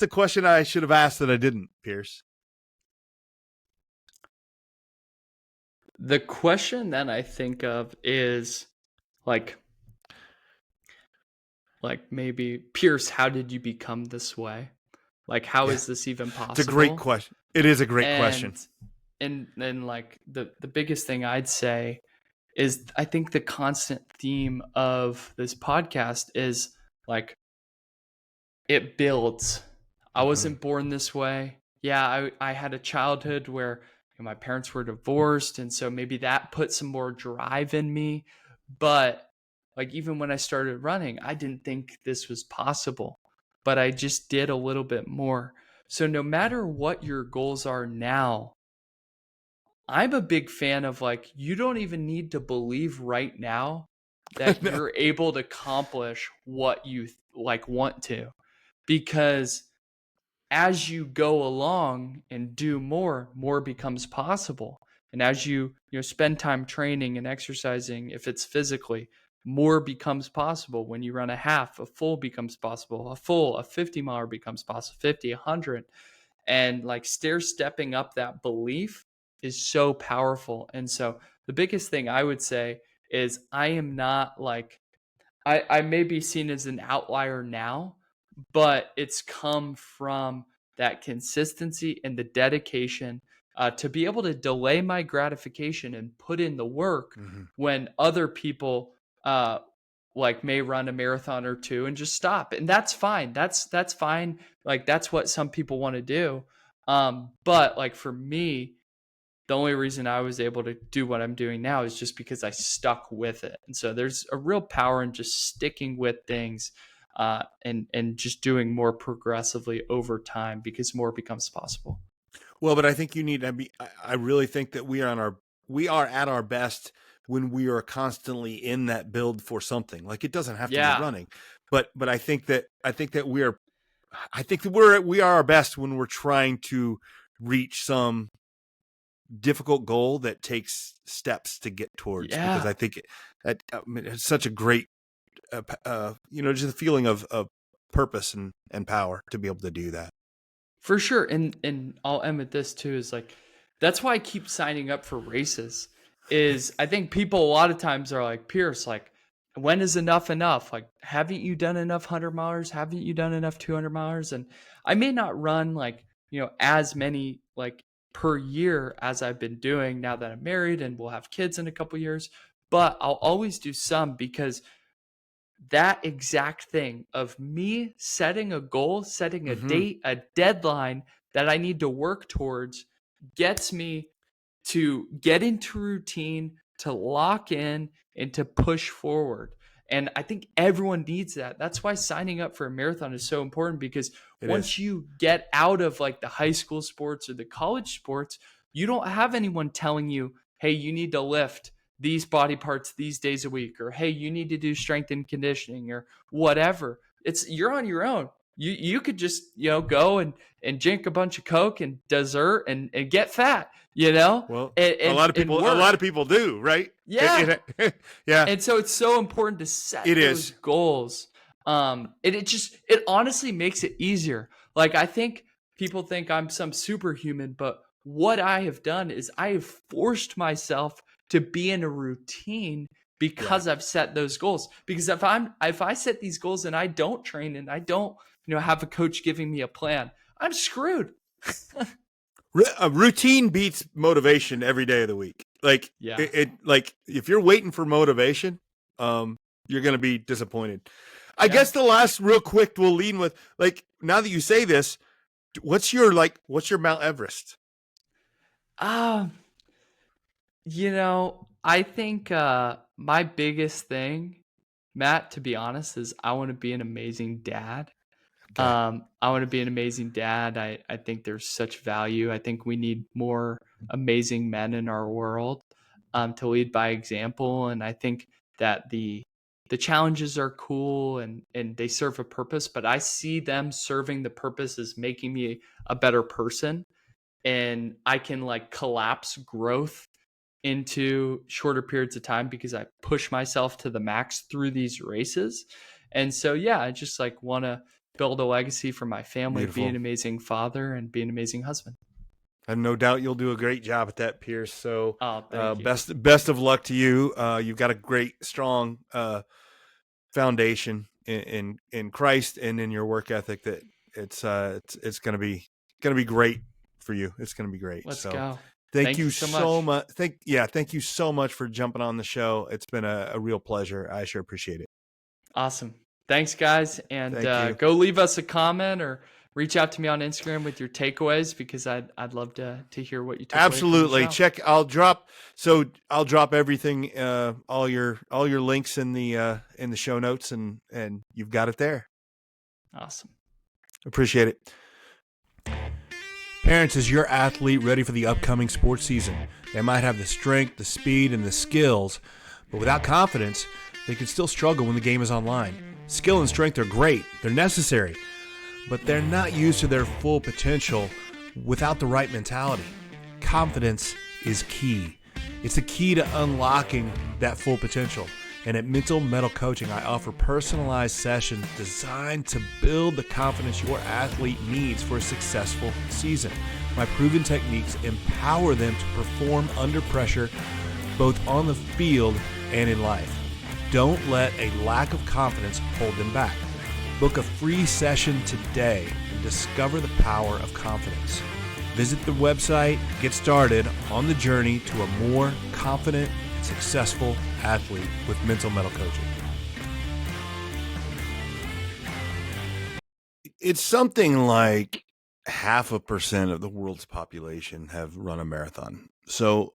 the question I should have asked that I didn't, Pierce? The question that I think of is like maybe, Pierce, how did you become this way? Like, how is this even possible? It's a great question. It is a great question. And like the biggest thing I'd say is, I think the constant theme of this podcast is like, it builds. I wasn't born this way. Yeah, I had a childhood where my parents were divorced, and so maybe that put some more drive in me. But like, even when I started running, I didn't think this was possible, but I just did a little bit more. So no matter what your goals are now, I'm a big fan of, like, you don't even need to believe right now that No. you're able to accomplish what you want to, because as you go along and do more becomes possible. And as you spend time training and exercising, if it's physically, more becomes possible. When you run a half, a full becomes possible. A 50 miler becomes possible, 50, 100. And like, stepping up that belief is so powerful. And so the biggest thing I would say is, I am not like, I may be seen as an outlier now, but it's come from that consistency and the dedication to be able to delay my gratification and put in the work when other people like may run a marathon or two and just stop. And that's fine. That's fine. Like, that's what some people want to do. But like, for me, the only reason I was able to do what I'm doing now is just because I stuck with it. And so there's a real power in just sticking with things and just doing more progressively over time, because more becomes possible. Well, but I think you need to be, I really think that we are at our best when we are constantly in that build for something. Like, it doesn't have to be running, but I think that we are our best when we're trying to reach some difficult goal that takes steps to get towards. Because I think it's such a great, just a feeling of purpose and power to be able to do that. For sure. And I'll end with this too, is like, that's why I keep signing up for races. Is I think people a lot of times are like, Pierce, like, when is enough? Like, haven't you done enough 100 milers? Haven't you done enough 200 milers? And I may not run like, as many like per year as I've been doing now that I'm married and we'll have kids in a couple years, but I'll always do some, because that exact thing of me setting a goal, setting a date, a deadline that I need to work towards, gets me to get into routine, to lock in, and to push forward. And I think everyone needs that. That's why signing up for a marathon is so important, because once you get out of like the high school sports or the college sports, you don't have anyone telling you, hey, you need to lift these body parts these days a week, or hey, you need to do strength and conditioning, or whatever. You're on your own. You could just go and drink a bunch of Coke and dessert and get fat. Well, and a lot of people do, right? Yeah. Yeah. And so it's so important to set those goals. It honestly makes it easier. Like, I think people think I'm some superhuman, but what I have done is I have forced myself to be in a routine, because I've set those goals. Because if I set these goals and I don't train and I don't, have a coach giving me a plan, I'm screwed. Routine beats motivation every day of the week. Like, like, if you're waiting for motivation, you're going to be disappointed. I guess the last real quick we'll lean with, like, now that you say this, what's your Mount Everest? I think my biggest thing, Matt, to be honest, is I want to be an amazing dad. Okay. I want to be an amazing dad. I think there's such value. I think we need more amazing men in our world to lead by example. And I think that the challenges are cool and they serve a purpose, but I see them serving the purpose as making me a better person. And I can like collapse growth into shorter periods of time because I push myself to the max through these races. And so, yeah, I just like want to build a legacy for my family, Beautiful. be an amazing father and be an amazing husband. I have no doubt you'll do a great job at that, Pierce. So Thank you. best of luck to you. You've got a great, strong foundation in Christ and in your work ethic that it's going to be great for you. It's going to be great. Let's go. Thank you so much. Thank you so much for jumping on the show. It's been a real pleasure. I sure appreciate it. Awesome. Thanks, guys. And go leave us a comment or reach out to me on Instagram with your takeaways because I'd love to hear what you took Absolutely. away from the show. I'll drop everything, all your links in the show notes and you've got it there. Awesome. Appreciate it. Parents, is your athlete ready for the upcoming sports season? They might have the strength, the speed, and the skills, but without confidence, they can still struggle when the game is online. Skill and strength are great. They're necessary, but they're not used to their full potential without the right mentality. Confidence is key. It's the key to unlocking that full potential. And at Mental Mettle Coaching, I offer personalized sessions designed to build the confidence your athlete needs for a successful season. My proven techniques empower them to perform under pressure, both on the field and in life. Don't let a lack of confidence hold them back. Book a free session today and discover the power of confidence. Visit the website, get started on the journey to a more confident, successful athlete with Mental Mettle Coaching. It's something like 0.5% of the world's population have run a marathon. So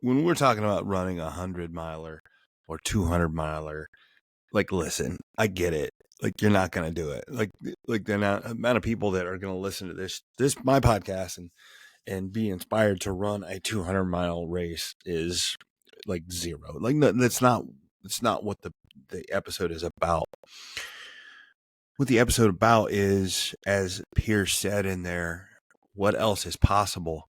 when we're talking about running a 100-miler or 200-miler, like, listen, I get it. Like, you're not going to do it. Like the amount of people that are going to listen to this my podcast and be inspired to run a 200-mile race is like zero. Like, that's not what the episode is about. What the episode about is, as Pierce said in there, what else is possible?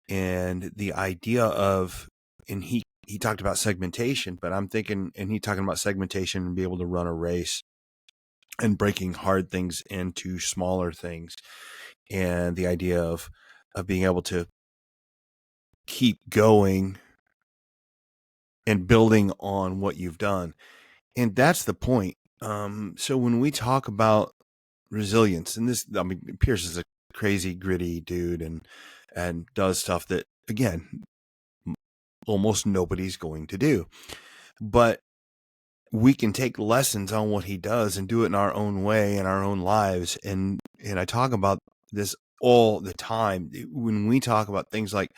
And the idea of, and he talked about segmentation, but I'm thinking, and he talking about segmentation and be able to run a race and breaking hard things into smaller things. And the idea of being able to keep going and building on what you've done. And that's the point. So when we talk about resilience, and this, I mean, Pierce is a crazy, gritty dude and does stuff that, again, almost nobody's going to do. But we can take lessons on what he does and do it in our own way, in our own lives. And I talk about this all the time. When we talk about things like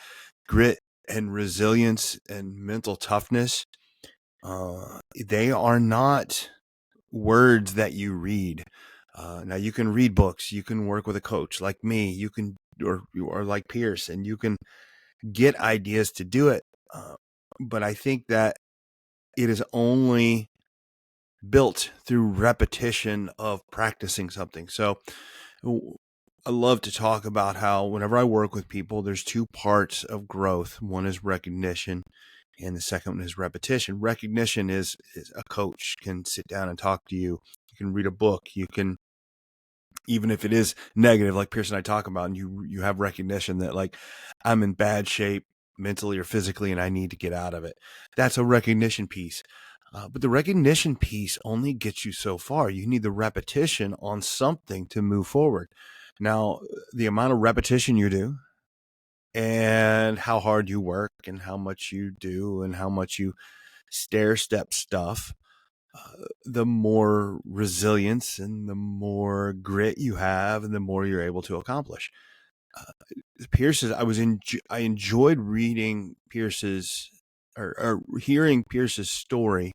grit and resilience and mental toughness, they are not words that you read. Now you can read books, you can work with a coach like me, you can, or like Pierce, and you can get ideas to do it. But I think that it is only built through repetition of practicing something. So I love to talk about how whenever I work with people, there's two parts of growth. One is recognition, and the second one is repetition. Recognition is a coach can sit down and talk to you. You can read a book. You can, even if it is negative, like Pierce and I talk about, and you have recognition that, like, I'm in bad shape mentally or physically and I need to get out of it. That's a recognition piece. But the recognition piece only gets you so far. You need the repetition on something to move forward. Now, the amount of repetition you do and how hard you work and how much you do and how much you stair step stuff the more resilience and the more grit you have, and the more you're able to accomplish. Pierce's, I enjoyed reading Pierce's or hearing Pierce's story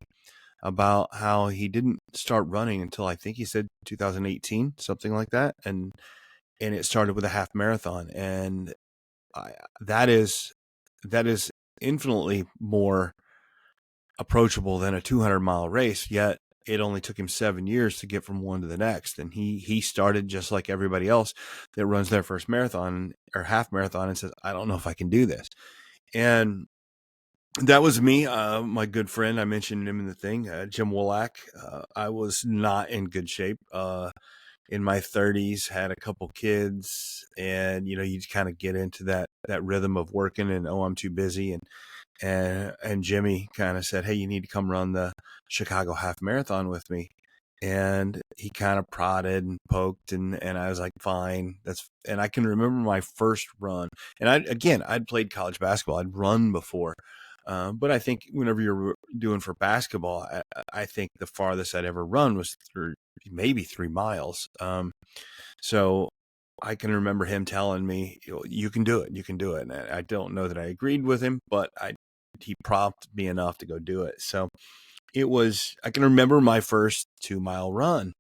about how he didn't start running until I think he said 2018, something like that, and it started with a half marathon, and that is infinitely more approachable than a 200-mile race. Yet it only took him 7 years to get from one to the next, and he started just like everybody else that runs their first marathon or half marathon and says, I don't know if I can do this. And that was me. My good friend, I mentioned him in the thing, Jim Wolak. I was not in good shape. In my 30s, had a couple kids, and you kind of get into that rhythm of working, and I'm too busy. And Jimmy kind of said, hey, you need to come run the Chicago half marathon with me. And he kind of prodded and poked, and I was like, fine. And I can remember my first run. And I'd played college basketball. I'd run before. But I think whenever you're doing for basketball, I think the farthest I'd ever run was maybe 3 miles. So I can remember him telling me, you can do it. You can do it. And I don't know that I agreed with him, but he prompted me enough to go do it. So I can remember my first 2-mile run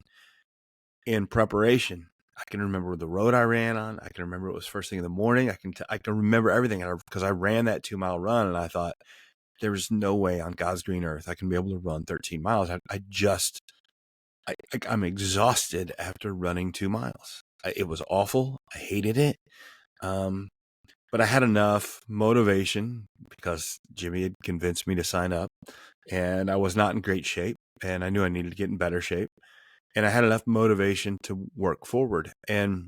in preparation. I can remember the road I ran on. I can remember it was first thing in the morning. I can remember everything because I ran that 2-mile run, and I thought, there's no way on God's green earth I can be able to run 13 miles. I'm exhausted after running 2 miles. It was awful. I hated it. But I had enough motivation because Jimmy had convinced me to sign up, and I was not in great shape, and I knew I needed to get in better shape, and I had enough motivation to work forward. And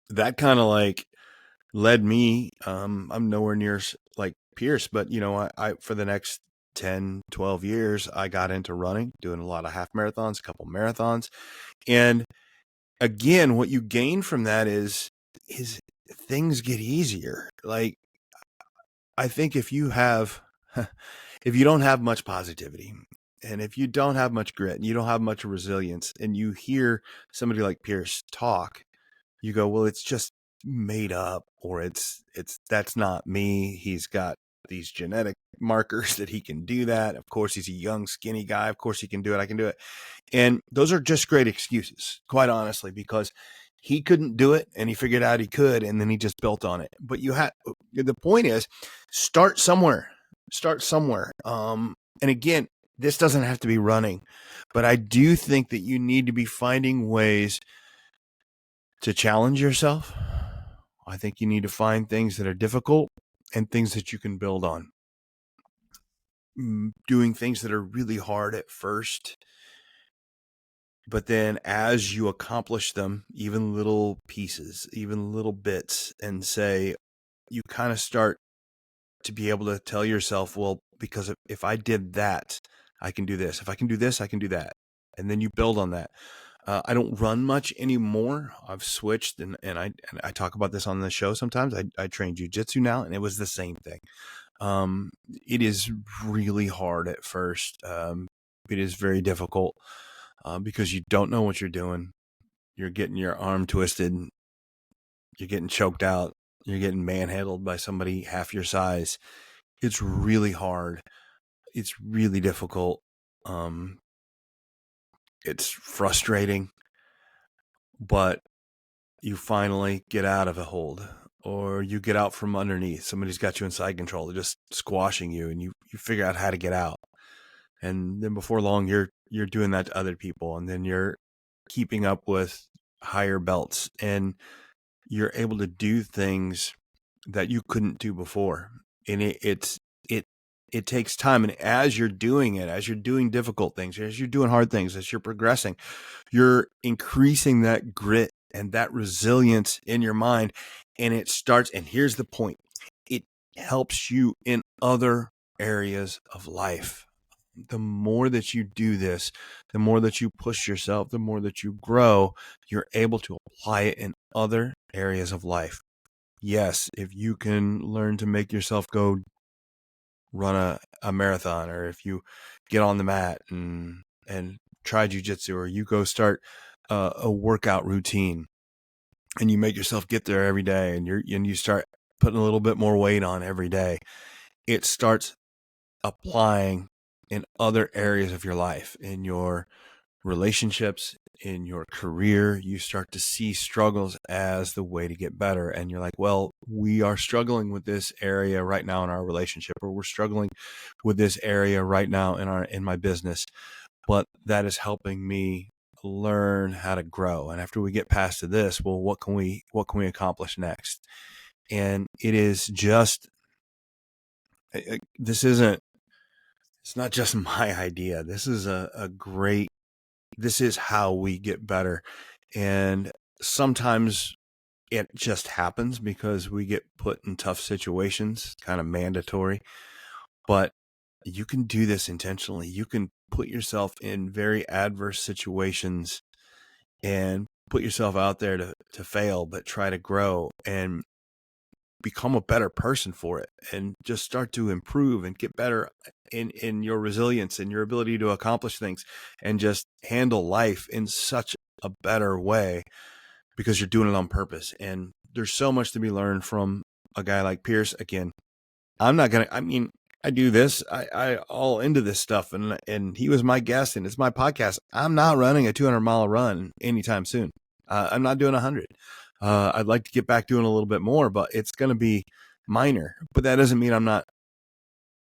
that kind of led me, I'm nowhere near like Pierce, but I for the next 10, 12 years, I got into running, doing a lot of half marathons, a couple marathons. And again, what you gain from that is things get easier. Like, I think if you don't have much positivity, and if you don't have much grit, and you don't have much resilience, and you hear somebody like Pierce talk, you go, well, it's just made up, or that's not me. He's got these genetic markers that he can do that. Of course, he's a young, skinny guy. Of course he can do it. I can do it. And those are just great excuses, quite honestly, because he couldn't do it and he figured out he could, and then he just built on it. But the point is, start somewhere. And again, this doesn't have to be running, but I do think that you need to be finding ways to challenge yourself. I think you need to find things that are difficult and things that you can build on. Doing things that are really hard at first, but then as you accomplish them, even little pieces, even little bits, and say, you kind of start to be able to tell yourself, well, because if I did that, I can do this. If I can do this, I can do that. And then you build on that. I don't run much anymore. I've switched, and I talk about this on the show sometimes. I train jiu-jitsu now, and it was the same thing. It is really hard at first. It is very difficult because you don't know what you're doing. You're getting your arm twisted. You're getting choked out. You're getting manhandled by somebody half your size. It's really hard. It's really difficult. It's frustrating, but you finally get out of a hold, or you get out from underneath. Somebody's got you in side control. They're just squashing you, and you figure out how to get out. And then before long, you're doing that to other people, and then you're keeping up with higher belts, and you're able to do things that you couldn't do before. And it takes time. And as you're doing it, as you're doing difficult things, as you're doing hard things, as you're progressing, you're increasing that grit and that resilience in your mind. And it starts, and here's the point, it helps you in other areas of life. The more that you do this, the more that you push yourself, the more that you grow, you're able to apply it in other areas of life. Yes, if you can learn to make yourself go run a marathon, or if you get on the mat and try jujitsu, or you go start a workout routine, and you make yourself get there every day, and you start putting a little bit more weight on every day, it starts applying in other areas of your life, in your relationships, in your career. You start to see struggles as the way to get better. And you're like, well, we are struggling with this area right now in our relationship, or we're struggling with this area right now in my business, but that is helping me learn how to grow. And after we get past to this, well, what can we accomplish next? And it is just, it's not just my idea. This is this is how we get better. And sometimes it just happens because we get put in tough situations, kind of mandatory, but you can do this intentionally. You can put yourself in very adverse situations and put yourself out there to fail, but try to grow and become a better person for it, and just start to improve and get better in your resilience and your ability to accomplish things and just handle life in such a better way, because you're doing it on purpose. And there's so much to be learned from a guy like Pierce. Again, I do this, I all into this stuff, and he was my guest and it's my podcast. I'm not running a 200-mile run anytime soon. I'm not doing 100. I'd like to get back doing a little bit more, but it's going to be minor. But that doesn't mean I'm not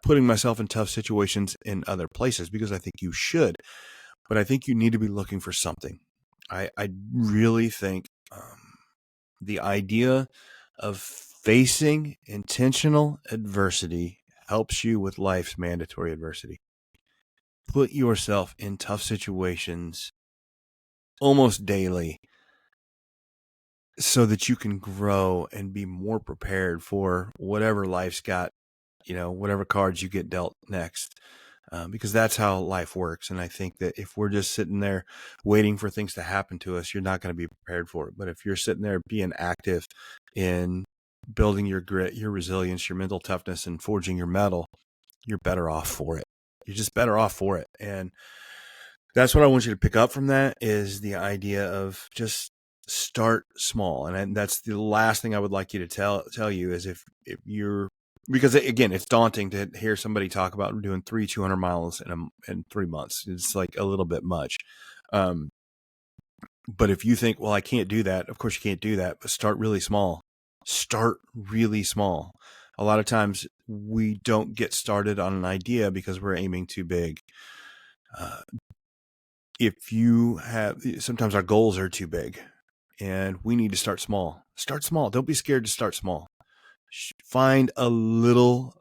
putting myself in tough situations in other places, because I think you should. But I think you need to be looking for something. I really think the idea of facing intentional adversity helps you with life's mandatory adversity. Put yourself in tough situations almost daily, so that you can grow and be more prepared for whatever life's got, whatever cards you get dealt next, because that's how life works. And I think that if we're just sitting there waiting for things to happen to us, you're not going to be prepared for it. But if you're sitting there being active in building your grit, your resilience, your mental toughness, and forging your mettle, you're better off for it. You're just better off for it. And that's what I want you to pick up from that, is the idea of just start small. And that's the last thing I would like you to tell you, is if you're, because again, it's daunting to hear somebody talk about doing 200 miles in 3 months. It's like a little bit much. But if you think, well, I can't do that, of course you can't do that, but start really small. Start really small. A lot of times we don't get started on an idea because we're aiming too big. Sometimes our goals are too big, and we need to start small. Start small. Don't be scared to start small. Find a little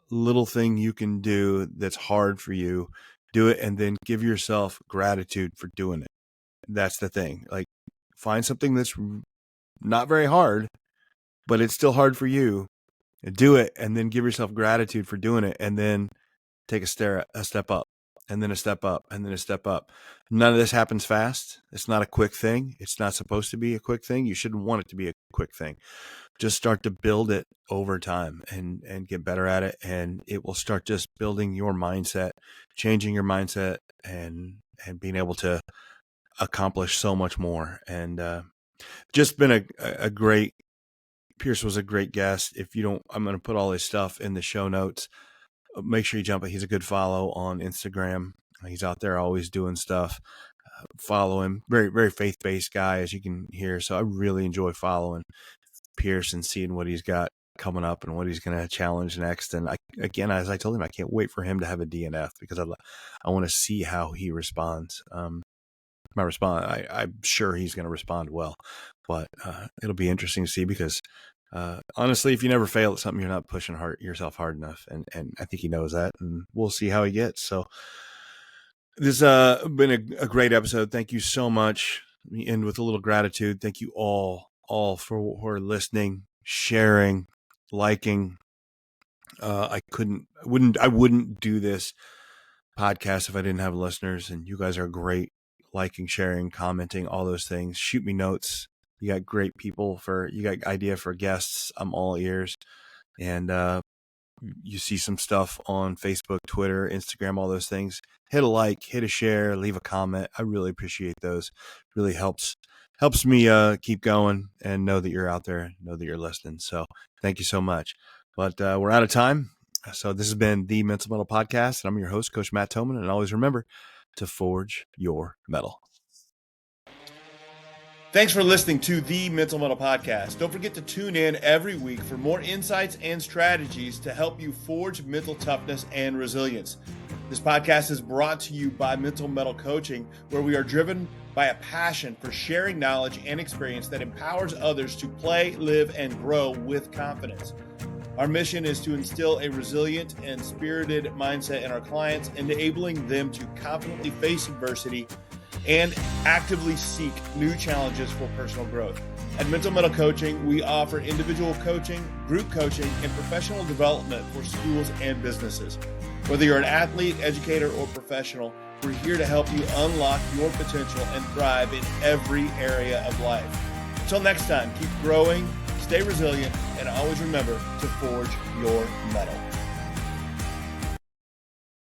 thing you can do that's hard for you. Do it, and then give yourself gratitude for doing it. That's the thing. Like, find something that's not very hard, but it's still hard for you. Do it, and then give yourself gratitude for doing it, and then take a step up, and then a step up, and then a step up. None of this happens fast. It's not a quick thing. It's not supposed to be a quick thing. You shouldn't want it to be a quick thing. Just start to build it over time and get better at it. And it will start just building your mindset, changing your mindset, and being able to accomplish so much more. And just been a great, Pierce was a great guest. I'm going to put all his stuff in the show notes. Make sure you jump it. He's a good follow on Instagram. He's out there always doing stuff. Follow him. Very, very faith-based guy, as you can hear. So I really enjoy following Pierce and seeing what he's got coming up and what he's going to challenge next. And again, as I told him, I can't wait for him to have a DNF, because I want to see how he responds. I'm sure he's going to respond well, but it'll be interesting to see, because honestly, if you never fail at something, you're not pushing yourself hard enough. And I think he knows that, and we'll see how he gets. So this has been a great episode. Thank you so much. We end with a little gratitude. Thank you all for listening, sharing, liking. I wouldn't do this podcast if I didn't have listeners, and you guys are great. Liking, sharing, commenting, all those things. Shoot me notes. You got great people you got idea for guests. I'm all ears. And you see some stuff on Facebook, Twitter, Instagram, all those things, hit a like, hit a share, leave a comment. I really appreciate those. Really helps me keep going and know that you're out there, know that you're listening. So thank you so much. But we're out of time. So this has been the Mental Mettle Podcast, and I'm your host, Coach Matt Thomann. And always remember to forge your metal. Thanks for listening to the Mental Mettle Podcast. Don't forget to tune in every week for more insights and strategies to help you forge mental toughness and resilience. This podcast is brought to you by Mental Mettle Coaching, where we are driven by a passion for sharing knowledge and experience that empowers others to play, live, and grow with confidence. Our mission is to instill a resilient and spirited mindset in our clients, enabling them to confidently face adversity and actively seek new challenges for personal growth. At Mental Mettle Coaching, we offer individual coaching, group coaching, and professional development for schools and businesses. Whether you're an athlete, educator, or professional, we're here to help you unlock your potential and thrive in every area of life. Until next time, keep growing, stay resilient, and always remember to forge your metal.